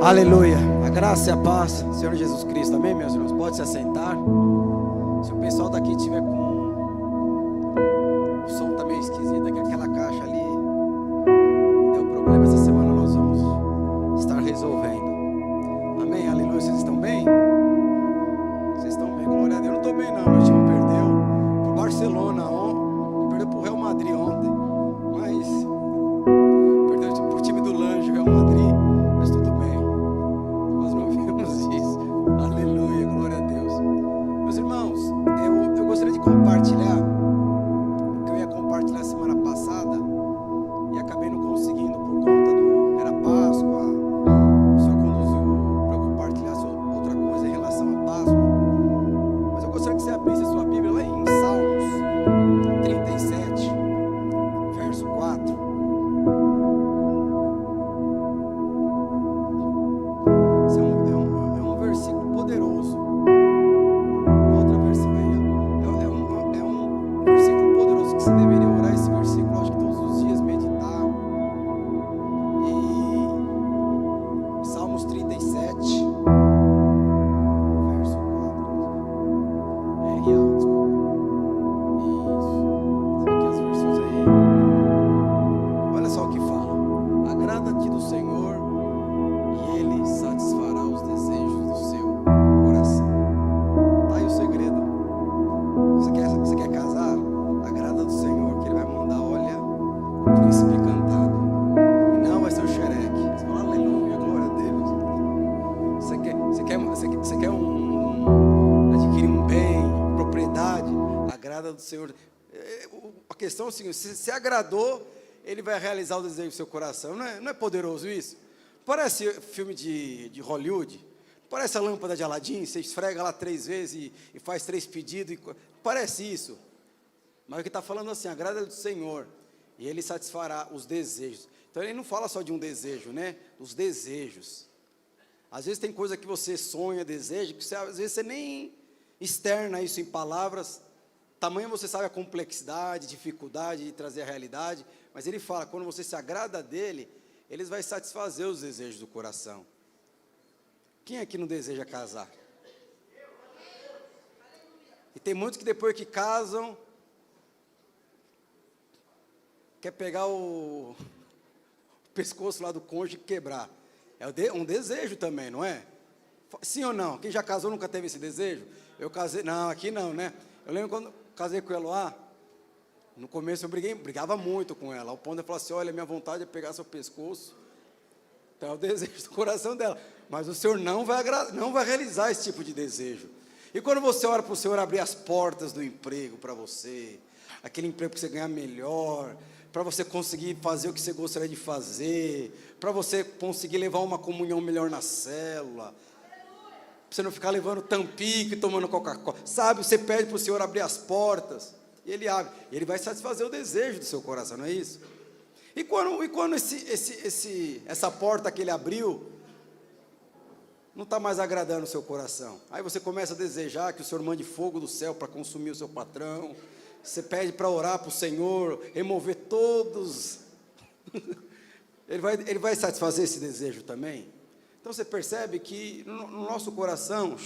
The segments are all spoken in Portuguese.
Aleluia. A graça e a paz, Senhor Jesus Cristo. Amém, meus irmãos? Pode se assentar. Se o pessoal daqui tiver com o som tá meio esquisito, é que aquela caixa ali deu problema essa semana, nós vamos estar resolvendo. Amém, aleluia. Vocês estão bem? Vocês estão bem, glória a Deus. Eu não estou bem não, meu time perdeu pro Barcelona ontem, perdeu pro Real Madrid ontem, mas perdeu pro time do Lange, Real Madrid, mas tudo bem. Nós não vimos isso. Aleluia, glória a Deus. Meus irmãos, eu gostaria de compartilhar o que eu ia compartilhar semana passada e acabei não conseguindo por conta era Páscoa. O Senhor conduziu para eu compartilhar outra coisa em relação à Páscoa. Mas eu gostaria que você abrisse a sua Bíblia lá em Salmos 37, verso 4. Esse é um versículo poderoso. Na outra versão aí, ó. É um versículo poderoso que você deveria orar esse versículo, acho que todos os dias, meditar. E Salmos 37, verso 4. É real, desculpa. Isso. Sabe aqui as versões aí? Olha só o que fala. Agrada-te do Senhor e Ele satisfará os desejos do seu coração. Tá aí o segredo. Você quer casar? Agrada do Senhor, que Ele vai mandar, olha, o príncipe encantado. E não vai ser o xereque. Você fala, aleluia, glória a Deus. Você quer adquirir um bem, propriedade? Agrada do Senhor. A questão é o seguinte: se agradou, Ele vai realizar o desejo do seu coração. Não é poderoso isso? Parece filme de Hollywood. Parece a lâmpada de Aladim. Você esfrega lá 3 vezes e faz 3 pedidos. Parece isso. Mas o que está falando assim: agrada do Senhor e Ele satisfará os desejos. Então Ele não fala só de um desejo, né? Os desejos. Às vezes tem coisa que você sonha, deseja, que às vezes você nem externa isso em palavras. Tamanho você sabe a complexidade, dificuldade de trazer a realidade. Mas Ele fala, quando você se agrada dEle, Ele vai satisfazer os desejos do coração. Quem aqui não deseja casar? E tem muitos que depois que casam, quer pegar o pescoço lá do cônjuge e quebrar. É um desejo também, não é? Sim ou não? Quem já casou nunca teve esse desejo? Eu casei, não, aqui não, né? Eu lembro quando casei com a Eloá, no começo eu brigava muito com ela, ao ponto de eu falar assim: olha, minha vontade é pegar seu pescoço. Então é o desejo do coração dela. Mas o Senhor não vai realizar esse tipo de desejo. E quando você ora para o Senhor abrir as portas do emprego para você, aquele emprego para você ganhar melhor, para você conseguir fazer o que você gostaria de fazer, para você conseguir levar uma comunhão melhor na célula, para você não ficar levando tampico e tomando Coca-Cola, sabe? Você pede para o Senhor abrir as portas, e Ele abre, e Ele vai satisfazer o desejo do seu coração, não é isso? E quando essa porta que Ele abriu não está mais agradando o seu coração, aí você começa a desejar que o Senhor mande fogo do céu para consumir o seu patrão. Você pede para orar para o Senhor, remover todos. Ele vai satisfazer esse desejo também. Então você percebe que no nosso coração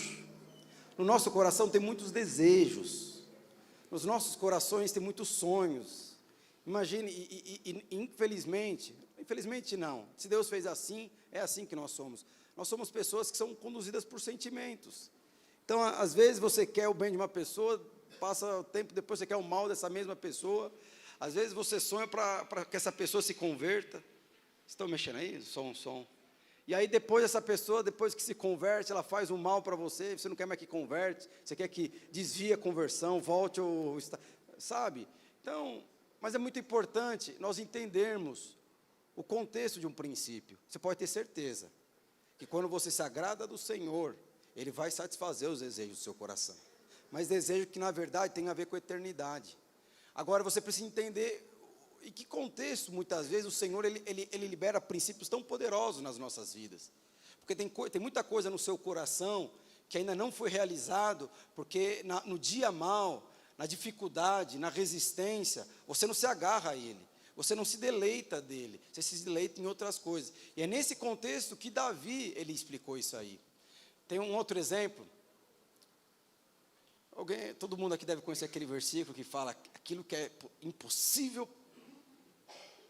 tem muitos desejos. Nos nossos corações tem muitos sonhos. Imagine, e infelizmente não. Se Deus fez assim, é assim que nós somos. Nós somos pessoas que são conduzidas por sentimentos. Então, às vezes você quer o bem de uma pessoa, passa o tempo, depois você quer o mal dessa mesma pessoa. Às vezes você sonha para que essa pessoa se converta. Estão mexendo aí? Som. E aí depois essa pessoa, depois que se converte, ela faz um mal para você, você não quer mais que converte, você quer que desvie a conversão, volte ao... Sabe? Então, mas é muito importante nós entendermos o contexto de um princípio. Você pode ter certeza que quando você se agrada do Senhor, Ele vai satisfazer os desejos do seu coração. Mas desejo que, na verdade, tem a ver com a eternidade. Agora, você precisa entender em que contexto, muitas vezes, o Senhor ele libera princípios tão poderosos nas nossas vidas. Porque tem muita coisa no seu coração que ainda não foi realizado, porque no dia mal, na dificuldade, na resistência, você não se agarra a Ele. Você não se deleita dele, você se deleita em outras coisas. E é nesse contexto que Davi, ele explicou isso aí. Tem um outro exemplo. Todo mundo aqui deve conhecer aquele versículo que fala: aquilo que é impossível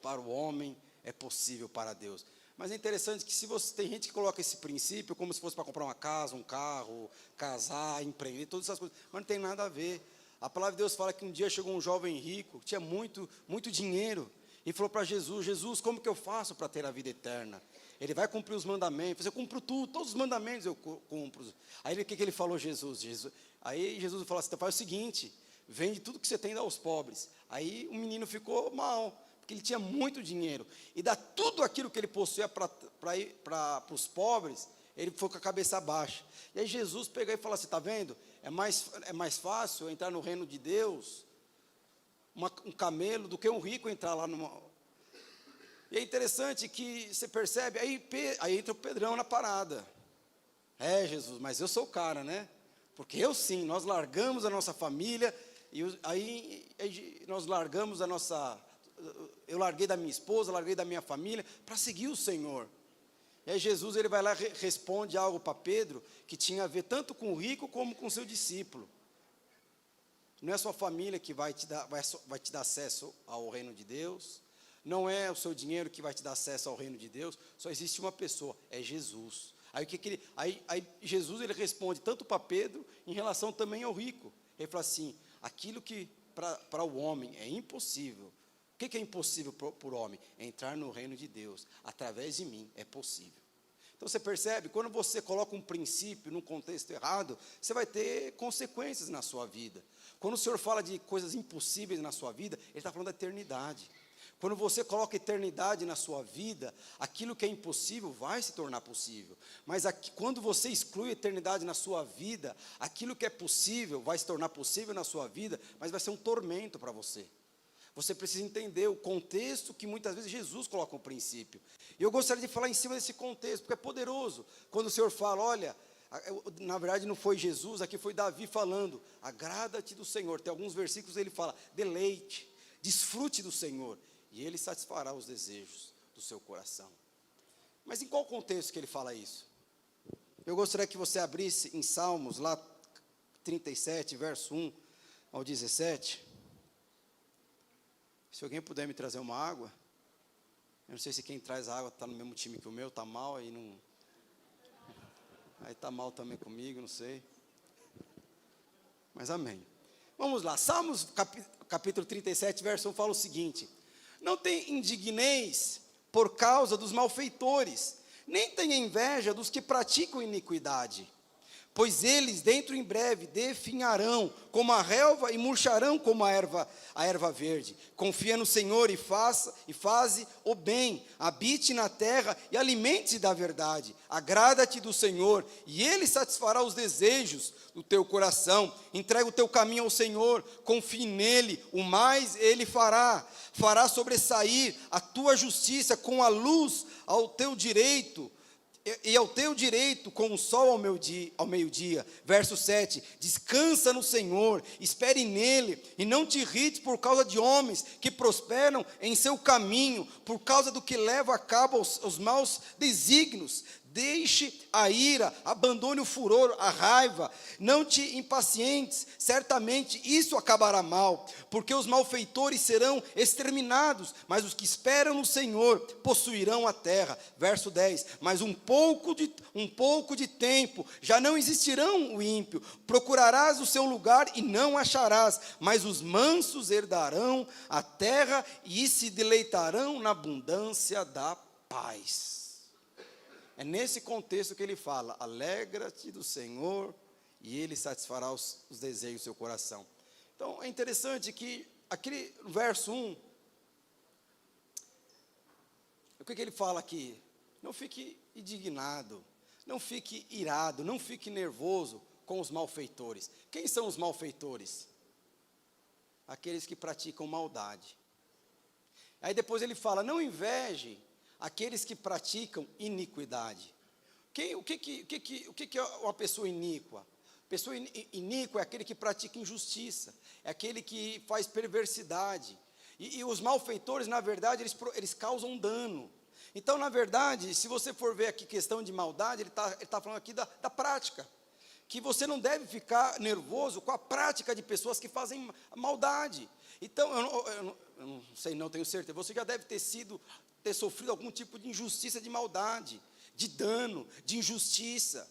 para o homem é possível para Deus. Mas é interessante que tem gente que coloca esse princípio como se fosse para comprar uma casa, um carro, casar, empreender, todas essas coisas, mas não tem nada a ver. A palavra de Deus fala que um dia chegou um jovem rico, que tinha muito dinheiro, e falou para Jesus: Jesus, como que eu faço para ter a vida eterna? Ele vai cumprir os mandamentos. Eu cumpro tudo, todos os mandamentos eu cumpro. Aí o que ele falou, Jesus? Aí Jesus falou assim: então faz o seguinte, vende tudo que você tem e dá aos pobres. Aí o menino ficou mal, porque ele tinha muito dinheiro, e dá tudo aquilo que ele possuía para os pobres, ele foi com a cabeça baixa. E aí Jesus pegou e falou assim: está vendo? É mais fácil entrar no reino de Deus, um camelo, do que um rico entrar lá numa... E é interessante que você percebe, aí entra o Pedrão na parada. É, Jesus, mas eu sou o cara, né? Porque eu sim, nós largamos a nossa família, aí nós largamos eu larguei da minha esposa, larguei da minha família, para seguir o Senhor. E aí Jesus, ele vai lá e responde algo para Pedro, que tinha a ver tanto com o rico, como com o seu discípulo. Não é a sua família que vai te dar acesso ao reino de Deus, não é o seu dinheiro que vai te dar acesso ao reino de Deus, só existe uma pessoa, é Jesus. Aí Jesus, ele responde tanto para Pedro, em relação também ao rico. Ele fala assim: aquilo que para o homem é impossível. O que é impossível para o homem? É entrar no reino de Deus. Através de mim é possível. Então você percebe, quando você coloca um princípio num contexto errado, você vai ter consequências na sua vida. Quando o Senhor fala de coisas impossíveis na sua vida, Ele está falando da eternidade. Quando você coloca eternidade na sua vida, aquilo que é impossível vai se tornar possível. Mas quando você exclui a eternidade na sua vida, aquilo que é possível vai se tornar possível na sua vida, mas vai ser um tormento para você. Você precisa entender o contexto que muitas vezes Jesus coloca um princípio. E eu gostaria de falar em cima desse contexto, porque é poderoso. Quando o Senhor fala, olha, na verdade não foi Jesus, aqui foi Davi falando: agrada-te do Senhor. Tem alguns versículos ele fala: deleite, desfrute do Senhor, e Ele satisfará os desejos do seu coração. Mas em qual contexto que ele fala isso? Eu gostaria que você abrisse em Salmos, lá 37, verso 1 ao 17. Se alguém puder me trazer uma água. Eu não sei se quem traz a água está no mesmo time que o meu, está mal, aí está mal também comigo, não sei. Mas amém. Vamos lá, Salmos capítulo 37, verso 1 fala o seguinte: não te indigneis por causa dos malfeitores, nem tenha inveja dos que praticam iniquidade, pois eles dentro em breve definharão como a relva e murcharão como a erva verde. Confia no Senhor e faze o bem, habite na terra e alimente-se da verdade. Agrada-te do Senhor e Ele satisfará os desejos do teu coração. Entrega o teu caminho ao Senhor, confie nele, o mais Ele fará sobressair a tua justiça com a luz ao teu direito, e ao teu direito com o sol ao meio-dia. Verso 7, descansa no Senhor, espere nele, e não te irrites por causa de homens que prosperam em seu caminho, por causa do que leva a cabo os maus desígnios. Deixe a ira, abandone o furor, a raiva, não te impacientes, certamente isso acabará mal, porque os malfeitores serão exterminados, mas os que esperam no Senhor possuirão a terra. Verso 10, mas um pouco de tempo, já não existirão o ímpio, procurarás o seu lugar e não acharás, mas os mansos herdarão a terra e se deleitarão na abundância da paz. É nesse contexto que ele fala: alegra-te do Senhor e Ele satisfará os desejos do seu coração. Então é interessante que aquele verso 1, o que ele fala aqui? Não fique indignado, não fique irado, não fique nervoso com os malfeitores. Quem são os malfeitores? Aqueles que praticam maldade. Aí depois ele fala: não inveje aqueles que praticam iniquidade. O que é uma pessoa iníqua? Pessoa iníqua é aquele que pratica injustiça, é aquele que faz perversidade, E os malfeitores, na verdade, eles causam dano. Então, na verdade, se você for ver aqui questão de maldade, ele tá falando aqui da prática. Que você não deve ficar nervoso com a prática de pessoas que fazem maldade. Então, eu não sei, não tenho certeza, você já deve ter sofrido algum tipo de injustiça, de maldade, de dano, de injustiça.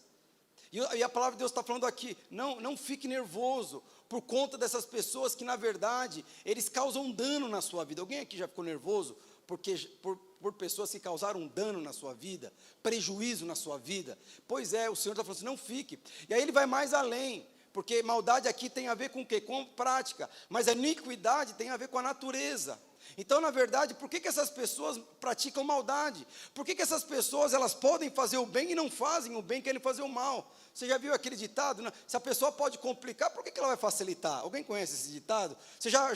E a palavra de Deus está falando aqui, não fique nervoso por conta dessas pessoas que, na verdade, eles causam dano na sua vida. Alguém aqui já ficou nervoso por pessoas que causaram dano na sua vida, prejuízo na sua vida? Pois é, o Senhor está falando assim, não fique. E aí ele vai mais além, porque maldade aqui tem a ver com o quê? Com prática, mas a iniquidade tem a ver com a natureza. Então, na verdade, por que essas pessoas praticam maldade? Por que essas pessoas, elas podem fazer o bem e não fazem o bem, querem fazer o mal? Você já viu aquele ditado, né? Se a pessoa pode complicar, por que ela vai facilitar? Alguém conhece esse ditado? Você já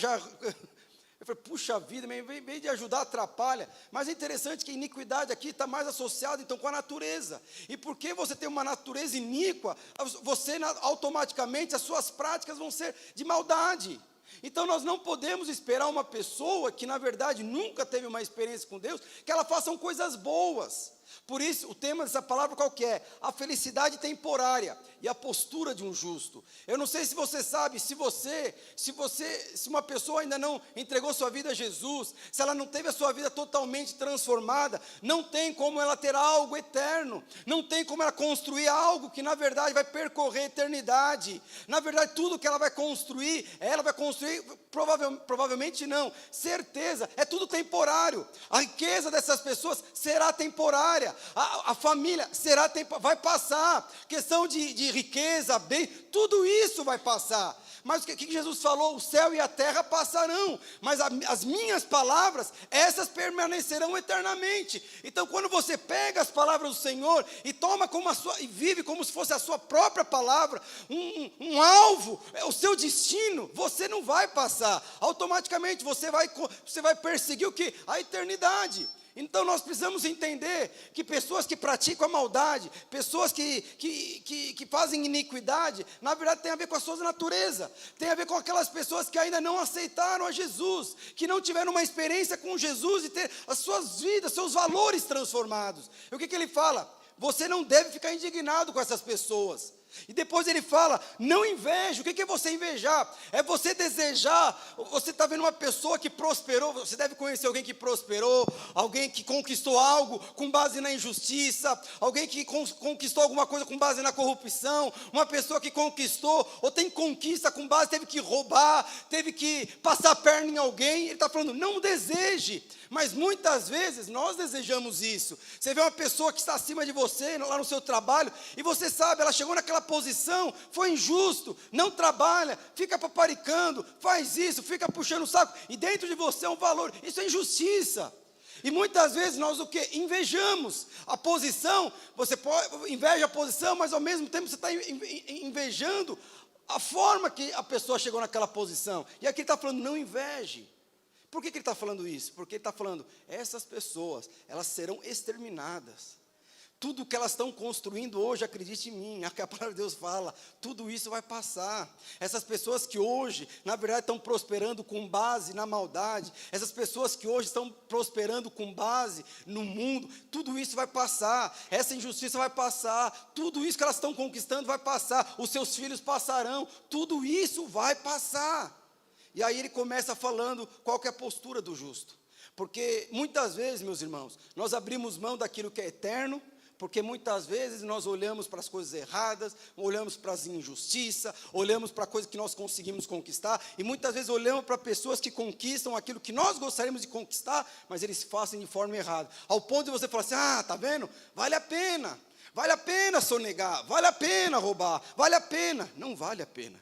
eu falei, puxa vida, em vez de ajudar, atrapalha. Mas é interessante que a iniquidade aqui está mais associada, então, com a natureza. E porque você tem uma natureza iníqua, você, automaticamente, as suas práticas vão ser de maldade. Então, nós não podemos esperar uma pessoa que, na verdade, nunca teve uma experiência com Deus, que ela faça coisas boas. Por isso, o tema dessa palavra qual que é? A felicidade temporária e a postura de um justo. Eu não sei se você sabe, se uma pessoa ainda não entregou sua vida a Jesus, se ela não teve a sua vida totalmente transformada, não tem como ela ter algo eterno, não tem como ela construir algo que, na verdade, vai percorrer a eternidade. Na verdade, tudo que ela vai construir, provavelmente não, certeza, é tudo temporário. A riqueza dessas pessoas será temporária. A família vai passar. Questão de riqueza, bem, tudo isso vai passar. Mas o que Jesus falou? O céu e a terra passarão, mas as minhas palavras, essas permanecerão eternamente. Então, quando você pega as palavras do Senhor e toma e vive como se fosse a sua própria palavra, um alvo, o seu destino, você não vai passar. Automaticamente você vai perseguir o quê? A eternidade. Então nós precisamos entender que pessoas que praticam a maldade, pessoas que fazem iniquidade, na verdade tem a ver com a sua natureza, tem a ver com aquelas pessoas que ainda não aceitaram a Jesus, que não tiveram uma experiência com Jesus e ter as suas vidas, seus valores transformados. E o que ele fala? Você não deve ficar indignado com essas pessoas. E depois ele fala, não inveje. O que é você invejar? É você desejar. Você está vendo uma pessoa que prosperou, você deve conhecer alguém que prosperou, alguém que conquistou algo com base na injustiça, alguém que conquistou alguma coisa com base na corrupção, uma pessoa que conquistou, ou tem conquista com base, teve que roubar, teve que passar a perna em alguém. Ele está falando, não deseje. Mas muitas vezes nós desejamos isso. Você vê uma pessoa que está acima de você, lá no seu trabalho, e você sabe, ela chegou naquela posição, foi injusto, não trabalha, fica paparicando, faz isso, fica puxando o saco, e dentro de você é um valor, isso é injustiça. E muitas vezes nós o que? Invejamos a posição, inveja a posição, mas ao mesmo tempo você está invejando a forma que a pessoa chegou naquela posição. E aqui ele está falando, não inveje. Por que ele está falando isso? Porque ele está falando, essas pessoas, elas serão exterminadas. Tudo que elas estão construindo hoje, acredite em mim, a palavra de Deus fala, tudo isso vai passar. Essas pessoas que hoje, na verdade, estão prosperando com base na maldade, essas pessoas que hoje estão prosperando com base no mundo, tudo isso vai passar, essa injustiça vai passar, tudo isso que elas estão conquistando vai passar, os seus filhos passarão, tudo isso vai passar. E aí ele começa falando qual que é a postura do justo. Porque muitas vezes, meus irmãos, nós abrimos mão daquilo que é eterno, porque muitas vezes nós olhamos para as coisas erradas, olhamos para as injustiças, olhamos para coisas que nós conseguimos conquistar, e muitas vezes olhamos para pessoas que conquistam aquilo que nós gostaríamos de conquistar, mas eles fazem de forma errada. Ao ponto de você falar assim, tá vendo? Vale a pena sonegar, vale a pena roubar, vale a pena. Não vale a pena.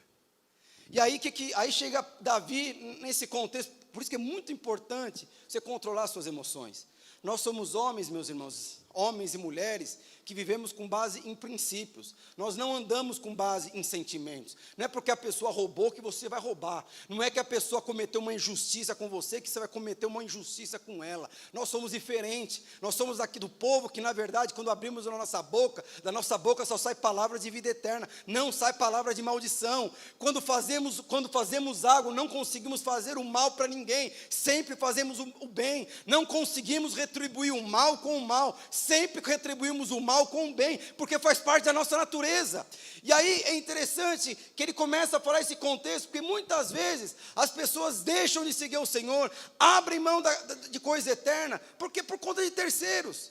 E aí, aí chega Davi nesse contexto, por isso que é muito importante você controlar suas emoções. Nós somos homens, meus irmãos, homens e mulheres, que vivemos com base em princípios. Nós não andamos com base em sentimentos. Não é porque a pessoa roubou que você vai roubar. Não é que a pessoa cometeu uma injustiça com você que você vai cometer uma injustiça com ela. Nós somos diferentes. Nós somos aqui do povo que, na verdade, quando abrimos a nossa boca, da nossa boca só sai palavras de vida eterna. Não sai palavra de maldição. Quando fazemos algo, não conseguimos fazer o mal para ninguém. Sempre fazemos o bem. Não conseguimos retribuir o mal com o mal. Sempre retribuímos o mal com o bem, porque faz parte da nossa natureza. E aí é interessante que ele começa a falar esse contexto, porque muitas vezes as pessoas deixam de seguir o Senhor, abrem mão de coisa eterna, porque por conta de terceiros.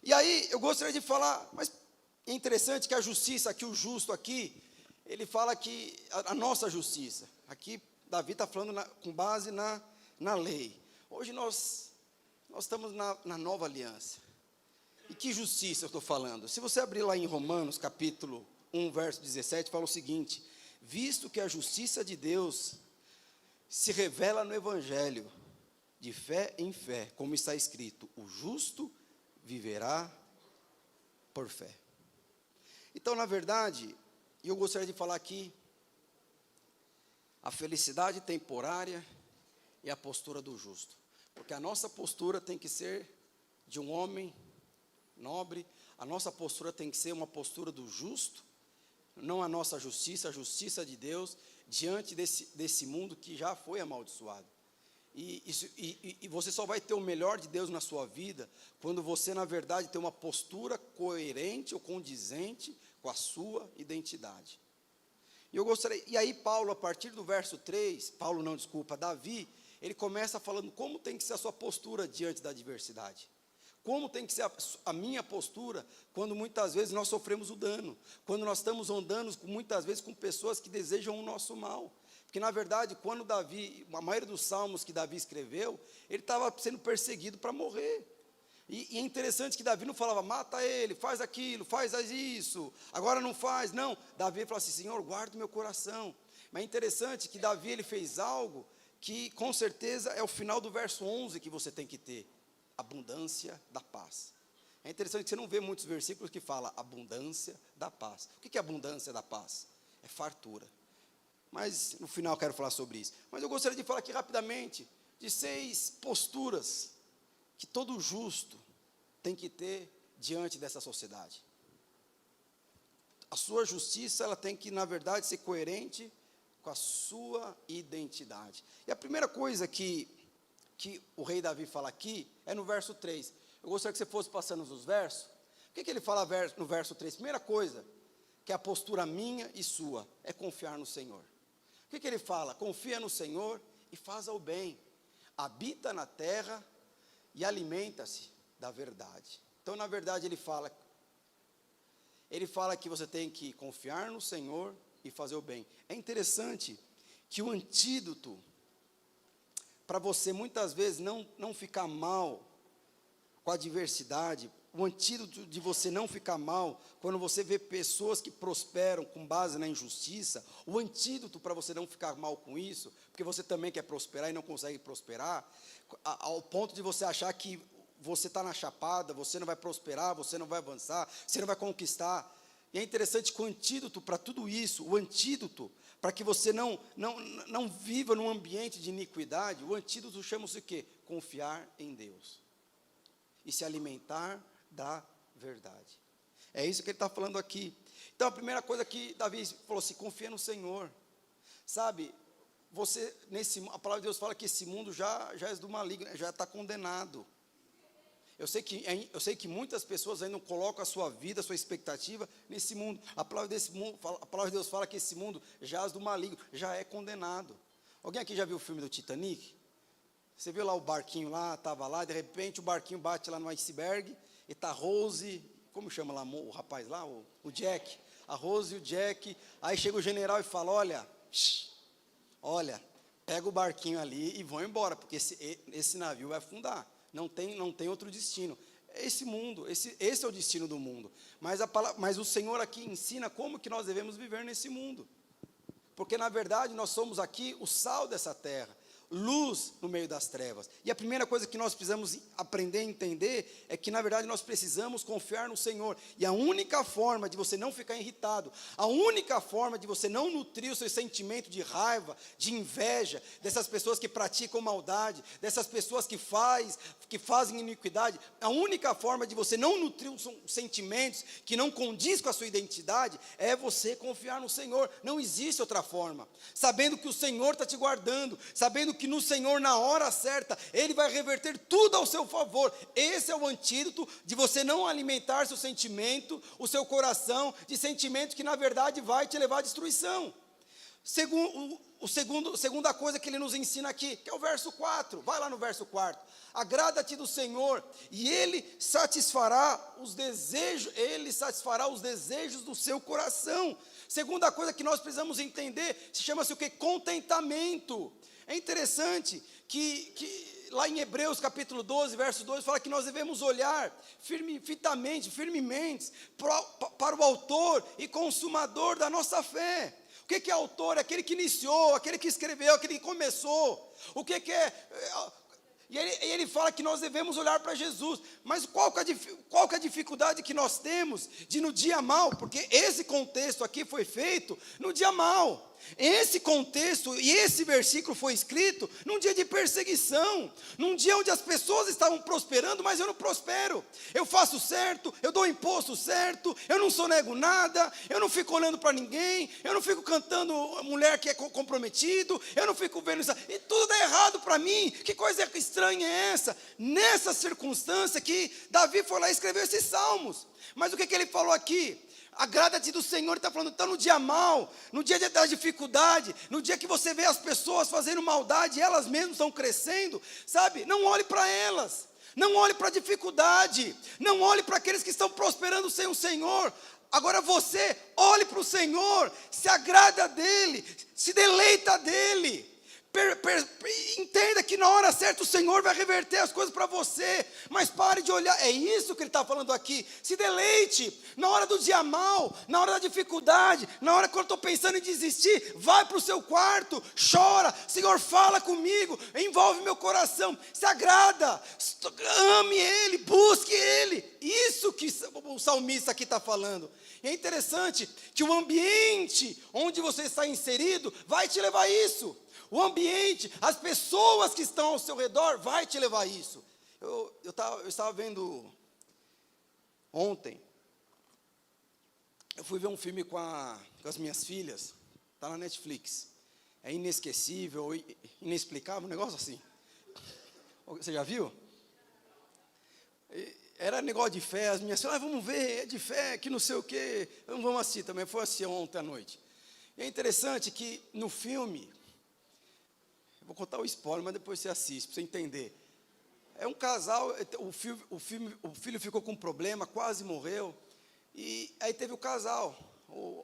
E aí eu gostaria de falar, mas é interessante que a justiça aqui, o justo aqui, ele fala que a nossa justiça, aqui Davi está falando com base na lei. Hoje nós estamos na nova aliança. E que justiça eu estou falando? Se você abrir lá em Romanos, capítulo 1, verso 17, fala o seguinte: visto que a justiça de Deus se revela no Evangelho, de fé em fé, como está escrito, o justo viverá por fé. Então, na verdade, eu gostaria de falar aqui, a felicidade temporária e a postura do justo. Porque a nossa postura tem que ser de um homem nobre, a nossa postura tem que ser uma postura do justo, não a nossa justiça, a justiça de Deus, diante desse mundo que já foi amaldiçoado. E você só vai ter o melhor de Deus na sua vida, quando você, na verdade, tem uma postura coerente ou condizente com a sua identidade. E aí Paulo, a partir do verso 3, Davi, ele começa falando como tem que ser a sua postura diante da adversidade. Como tem que ser a minha postura quando muitas vezes nós sofremos o dano, quando nós estamos andando muitas vezes com pessoas que desejam o nosso mal. Porque, na verdade, quando Davi, a maioria dos salmos que Davi escreveu, ele estava sendo perseguido para morrer. E é interessante que Davi não falava, mata ele, faz aquilo, faz isso, agora não faz. Não, Davi falou assim, Senhor, guarda o meu coração. Mas é interessante que Davi ele fez algo que, com certeza, é o final do verso 11 que você tem que ter. Abundância da paz. É interessante que você não vê muitos versículos que falam abundância da paz. O que é abundância da paz? É fartura. Mas no final eu quero falar sobre isso. Mas eu gostaria de falar aqui rapidamente de 6 posturas que todo justo tem que ter diante dessa sociedade. A sua justiça, ela tem que, na verdade, ser coerente com a sua identidade. E a primeira coisa que o rei Davi fala aqui é no verso 3. Eu gostaria que você fosse passando os versos. O que ele fala no verso 3? Primeira coisa, que é a postura minha e sua, é confiar no Senhor. O que ele fala? Confia no Senhor e faz o bem. Habita na terra e alimenta-se da verdade. Então, na verdade, ele fala que você tem que confiar no Senhor e fazer o bem. É interessante que o antídoto para você muitas vezes não ficar mal com a adversidade, o antídoto de você não ficar mal, quando você vê pessoas que prosperam com base na injustiça, o antídoto para você não ficar mal com isso, porque você também quer prosperar e não consegue prosperar, ao ponto de você achar que você está na chapada, você não vai prosperar, você não vai avançar, você não vai conquistar. E é interessante que o antídoto para tudo isso, o antídoto para que você não viva num ambiente de iniquidade, o antídoto chama-se o quê? Confiar em Deus. E se alimentar da verdade. É isso que ele está falando aqui. Então, a primeira coisa que Davi falou assim, confia no Senhor. Sabe, a palavra de Deus fala que esse mundo já é do maligno, já está condenado. Eu sei que muitas pessoas ainda não colocam a sua vida, a sua expectativa nesse mundo. A palavra de Deus fala que esse mundo jaz do maligno, já é condenado. Alguém aqui já viu o filme do Titanic? Você viu lá o barquinho lá, estava lá, de repente o barquinho bate lá no iceberg, e está Rose, como chama lá o rapaz lá, o Jack, a Rose e o Jack, aí chega o general e fala, olha, pega o barquinho ali e vão embora, porque esse navio vai afundar. Não tem outro destino. É esse mundo, esse é o destino do mundo. Mas o Senhor aqui ensina como que nós devemos viver nesse mundo. Porque, na verdade, nós somos aqui o sal dessa terra. luz no meio das trevas. E a primeira coisa que nós precisamos aprender a entender é que, na verdade, nós precisamos confiar no Senhor. E a única forma de você não ficar irritado, a única forma de você não nutrir o seu sentimento de raiva, de inveja, dessas pessoas que praticam maldade, dessas pessoas que fazem iniquidade, a única forma de você não nutrir os sentimentos que não condiz com a sua identidade, é você confiar no Senhor. Não existe outra forma. Sabendo que o Senhor está te guardando, sabendo que no Senhor, na hora certa, Ele vai reverter tudo ao seu favor. Esse é o antídoto de você não alimentar seu sentimento, o seu coração, de sentimento que na verdade vai te levar à destruição. Segunda coisa que ele nos ensina aqui, que é o verso 4, vai lá no verso 4, agrada-te do Senhor, e Ele satisfará os desejos do seu coração. Segunda coisa que nós precisamos entender, chama-se o que? Contentamento. É interessante que lá em Hebreus capítulo 12, verso 2, fala que nós devemos olhar firmemente para o autor e consumador da nossa fé. O que é autor? É aquele que iniciou, aquele que escreveu, aquele que começou. O que é... E ele fala que nós devemos olhar para Jesus. Mas qual que é a dificuldade que nós temos de no dia mau? Porque esse contexto aqui foi feito no dia mau. Esse contexto e esse versículo foi escrito num dia de perseguição, num dia onde as pessoas estavam prosperando, mas eu não prospero. Eu faço certo, eu dou imposto certo, eu não sonego nada, eu não fico olhando para ninguém, eu não fico cantando mulher que é comprometido, eu não fico vendo isso, e tudo dá errado para mim. Que coisa estranha é essa? Nessa circunstância que Davi foi lá e escreveu esses salmos. Mas o que ele falou aqui? Agrada-te do Senhor, ele está falando, está no dia mau, no dia da dificuldade, no dia que você vê as pessoas fazendo maldade, elas mesmas estão crescendo, sabe? Não olhe para elas, não olhe para a dificuldade, não olhe para aqueles que estão prosperando sem o Senhor. Agora você, olhe para o Senhor, se agrada dEle, se deleita dEle. Entenda que na hora certa o Senhor vai reverter as coisas para você, mas pare de olhar, é isso que ele está falando aqui, se deleite, na hora do dia mau, na hora da dificuldade, na hora que eu estou pensando em desistir, vai para o seu quarto, chora, Senhor fala comigo, envolve meu coração, se agrada, ame Ele, busque Ele, isso que o salmista aqui está falando. E é interessante que o ambiente onde você está inserido vai te levar a isso. O ambiente, as pessoas que estão ao seu redor, vai te levar a isso. Eu estava vendo ontem, eu fui ver um filme com as minhas filhas, está na Netflix. É inesquecível, inexplicável, um negócio assim. Você já viu? Era negócio de fé, as minhas filhas, vamos ver, é de fé, que não sei o quê. Vamos assistir também, foi assistir ontem à noite. E é interessante que no filme... Vou contar o spoiler, mas depois você assiste, para você entender. É um casal, o filho ficou com um problema, quase morreu. E aí teve o casal,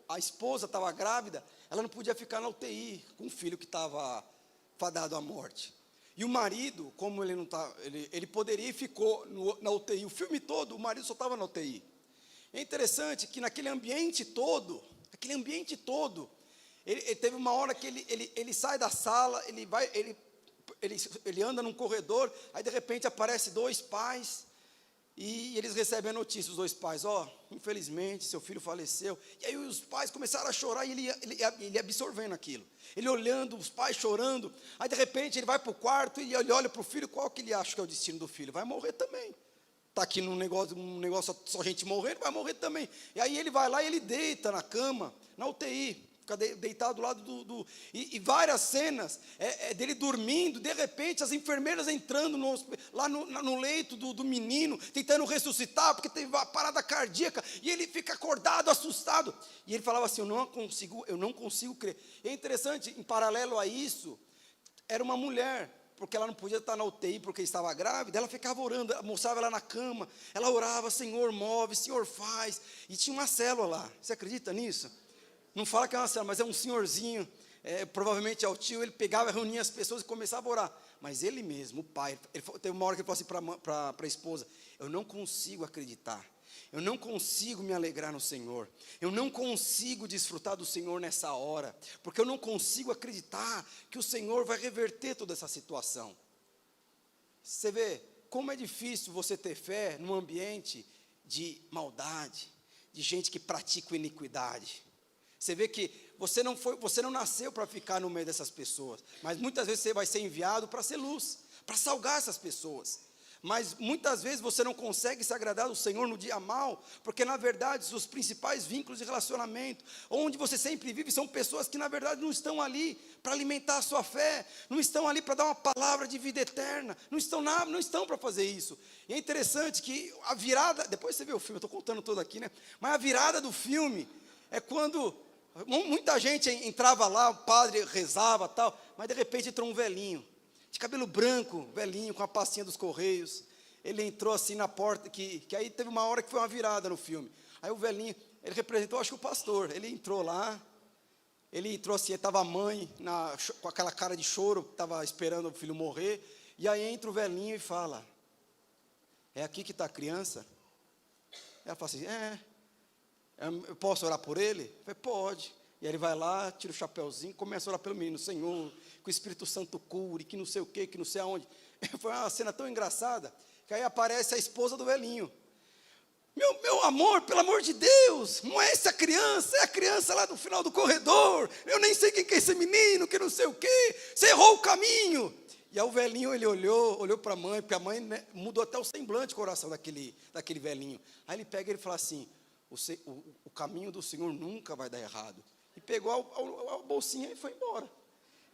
a esposa estava grávida, ela não podia ficar na UTI com o filho que estava fadado à morte. E o marido, como ele não tá, ele poderia e ficou na UTI. O filme todo, o marido só estava na UTI. É interessante que naquele ambiente todo, ele teve uma hora que ele sai da sala, ele anda num corredor, aí de repente aparece dois pais, e eles recebem a notícia, os dois pais, infelizmente, seu filho faleceu. E aí os pais começaram a chorar, e ele absorvendo aquilo. Ele olhando, os pais chorando, aí de repente ele vai para o quarto, e ele olha para o filho, qual que ele acha que é o destino do filho? Vai morrer também. Está aqui um negócio só gente morrendo, vai morrer também. E aí ele vai lá e ele deita na cama, na UTI, fica deitado do lado e várias cenas dele dormindo, de repente as enfermeiras entrando lá no leito do menino, tentando ressuscitar, porque teve uma parada cardíaca, e ele fica acordado, assustado, e ele falava assim, eu não consigo crer. E é interessante, em paralelo a isso, era uma mulher, porque ela não podia estar na UTI, porque estava grávida, ela ficava orando, mostrava ela na cama, ela orava, Senhor move, Senhor faz, e tinha uma célula lá, você acredita nisso? Não fala que é uma célula, mas é um senhorzinho, provavelmente é o tio, ele pegava, reunia as pessoas e começava a orar, mas ele mesmo, o pai, teve uma hora que ele falou assim para a esposa, eu não consigo acreditar Eu não consigo me alegrar no Senhor. Eu não consigo desfrutar do Senhor nessa hora, porque eu não consigo acreditar que o Senhor vai reverter toda essa situação. Você vê como é difícil você ter fé num ambiente de maldade, de gente que pratica iniquidade. Você vê que você não nasceu para ficar no meio dessas pessoas, mas muitas vezes você vai ser enviado para ser luz, para salgar essas pessoas. Mas muitas vezes você não consegue se agradar do Senhor no dia mal, porque na verdade os principais vínculos de relacionamento, onde você sempre vive, são pessoas que na verdade não estão ali para alimentar a sua fé, não estão ali para dar uma palavra de vida eterna, não estão para fazer isso. E é interessante que a virada, depois você vê o filme, eu estou contando todo aqui, né? Mas a virada do filme é quando muita gente entrava lá, o padre rezava tal, mas de repente entrou um velhinho, de cabelo branco, velhinho, com a pastinha dos Correios. Ele entrou assim na porta, que aí teve uma hora que foi uma virada no filme. Aí o velhinho, ele representou, acho que o pastor, ele entrou lá, ele entrou assim, estava a mãe, com aquela cara de choro, estava esperando o filho morrer, e aí entra o velhinho e fala, é aqui que está a criança? Ela fala assim, eu posso orar por ele? Eu falei, pode. E aí ele vai lá, tira o chapéuzinho, começa a orar pelo menino, Senhor, que o Espírito Santo cure, que não sei o quê, que não sei aonde. Foi uma cena tão engraçada, que aí aparece a esposa do velhinho. Meu amor, pelo amor de Deus, não é essa criança, é a criança lá do final do corredor, eu nem sei quem que é esse menino, que não sei o quê, você errou o caminho. E aí o velhinho, ele olhou para a mãe, porque a mãe, né, mudou até o semblante de coração daquele velhinho. Aí ele pega e ele fala assim, o caminho do Senhor nunca vai dar errado. E pegou a bolsinha e foi embora.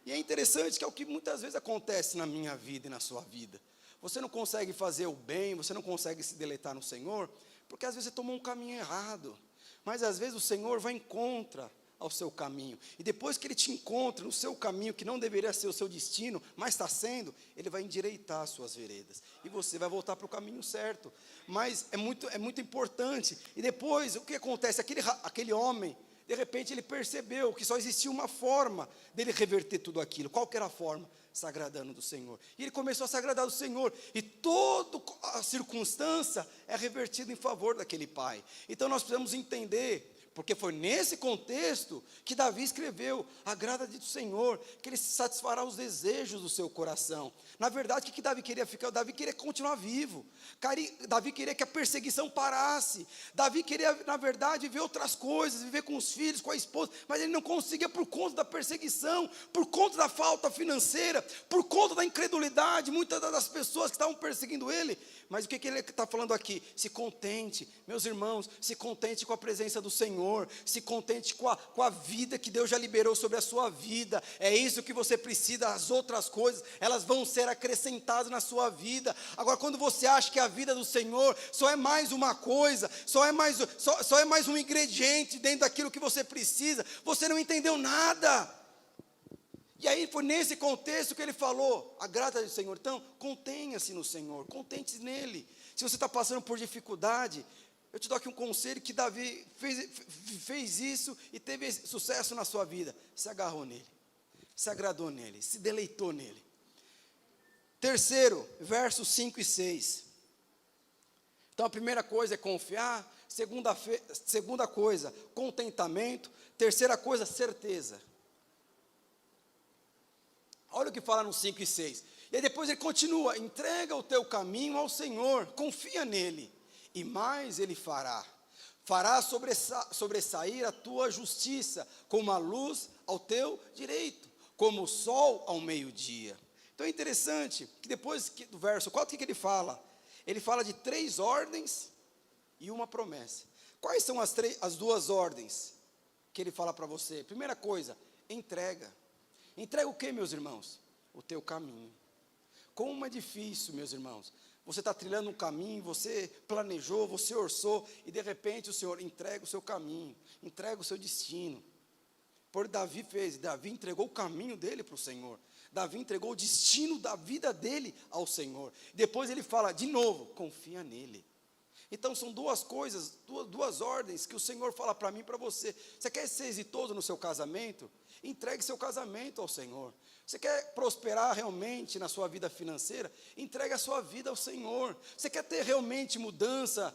E é interessante que é o que muitas vezes acontece na minha vida e na sua vida. Você não consegue fazer o bem, você não consegue se deleitar no Senhor, porque às vezes você tomou um caminho errado. Mas às vezes o Senhor vai em contra ao seu caminho. E depois que Ele te encontra no seu caminho, que não deveria ser o seu destino, mas está sendo, Ele vai endireitar as suas veredas. E você vai voltar para o caminho certo. Mas é muito importante. E depois, o que acontece? Aquele homem, de repente ele percebeu que só existia uma forma dele reverter tudo aquilo. Qual que era a forma? Se agradando do Senhor. E ele começou a se agradar do Senhor. E toda a circunstância é revertida em favor daquele pai. Então nós precisamos entender, porque foi nesse contexto que Davi escreveu, agrada-te do Senhor, que Ele satisfará os desejos do seu coração. Na verdade, o que Davi queria ficar? Davi queria continuar vivo. Davi queria que a perseguição parasse. Davi queria, na verdade, ver outras coisas, viver com os filhos, com a esposa, mas ele não conseguia por conta da perseguição, por conta da falta financeira, por conta da incredulidade, muitas das pessoas que estavam perseguindo ele. Mas o que ele está falando aqui? Se contente, meus irmãos, se contente com a presença do Senhor, se contente com a vida que Deus já liberou sobre a sua vida. É isso que você precisa. As outras coisas, elas vão ser acrescentadas na sua vida. Agora, quando você acha que a vida do Senhor só é mais uma coisa, só é mais um ingrediente dentro daquilo que você precisa, você não entendeu nada. E aí foi nesse contexto que ele falou, agrada do Senhor. Então, contenha-se no Senhor, contente-se nele. Se você está passando por dificuldade, eu te dou aqui um conselho que Davi fez isso e teve sucesso na sua vida. Se agarrou nele, se agradou nele, se deleitou nele. Terceiro, versos 5 e 6. Então a primeira coisa é confiar, segunda coisa, contentamento, terceira coisa, certeza. Olha o que fala no 5 e 6. E aí depois ele continua, entrega o teu caminho ao Senhor, confia nele, e mais ele fará. Fará sobressair a tua justiça, como a luz ao teu direito, como o sol ao meio-dia. Então é interessante, que depois do verso 4, o que ele fala? Ele fala de 3 ordens e uma promessa. Quais são as 2 ordens que ele fala para você? Primeira coisa, entrega. Entrega o que, meus irmãos? O teu caminho. Como é difícil, meus irmãos. Você está trilhando um caminho, você planejou, você orçou, e de repente o Senhor entrega o seu caminho, entrega o seu destino. Por Davi fez, Davi entregou o caminho dele para o Senhor. Davi entregou o destino da vida dele ao Senhor. Depois ele fala, de novo, confia nele. Então são duas coisas, duas ordens que o Senhor fala para mim e para você. Você quer ser exitoso no seu casamento? Entregue seu casamento ao Senhor. Você quer prosperar realmente na sua vida financeira? Entregue a sua vida ao Senhor. Você quer ter realmente mudança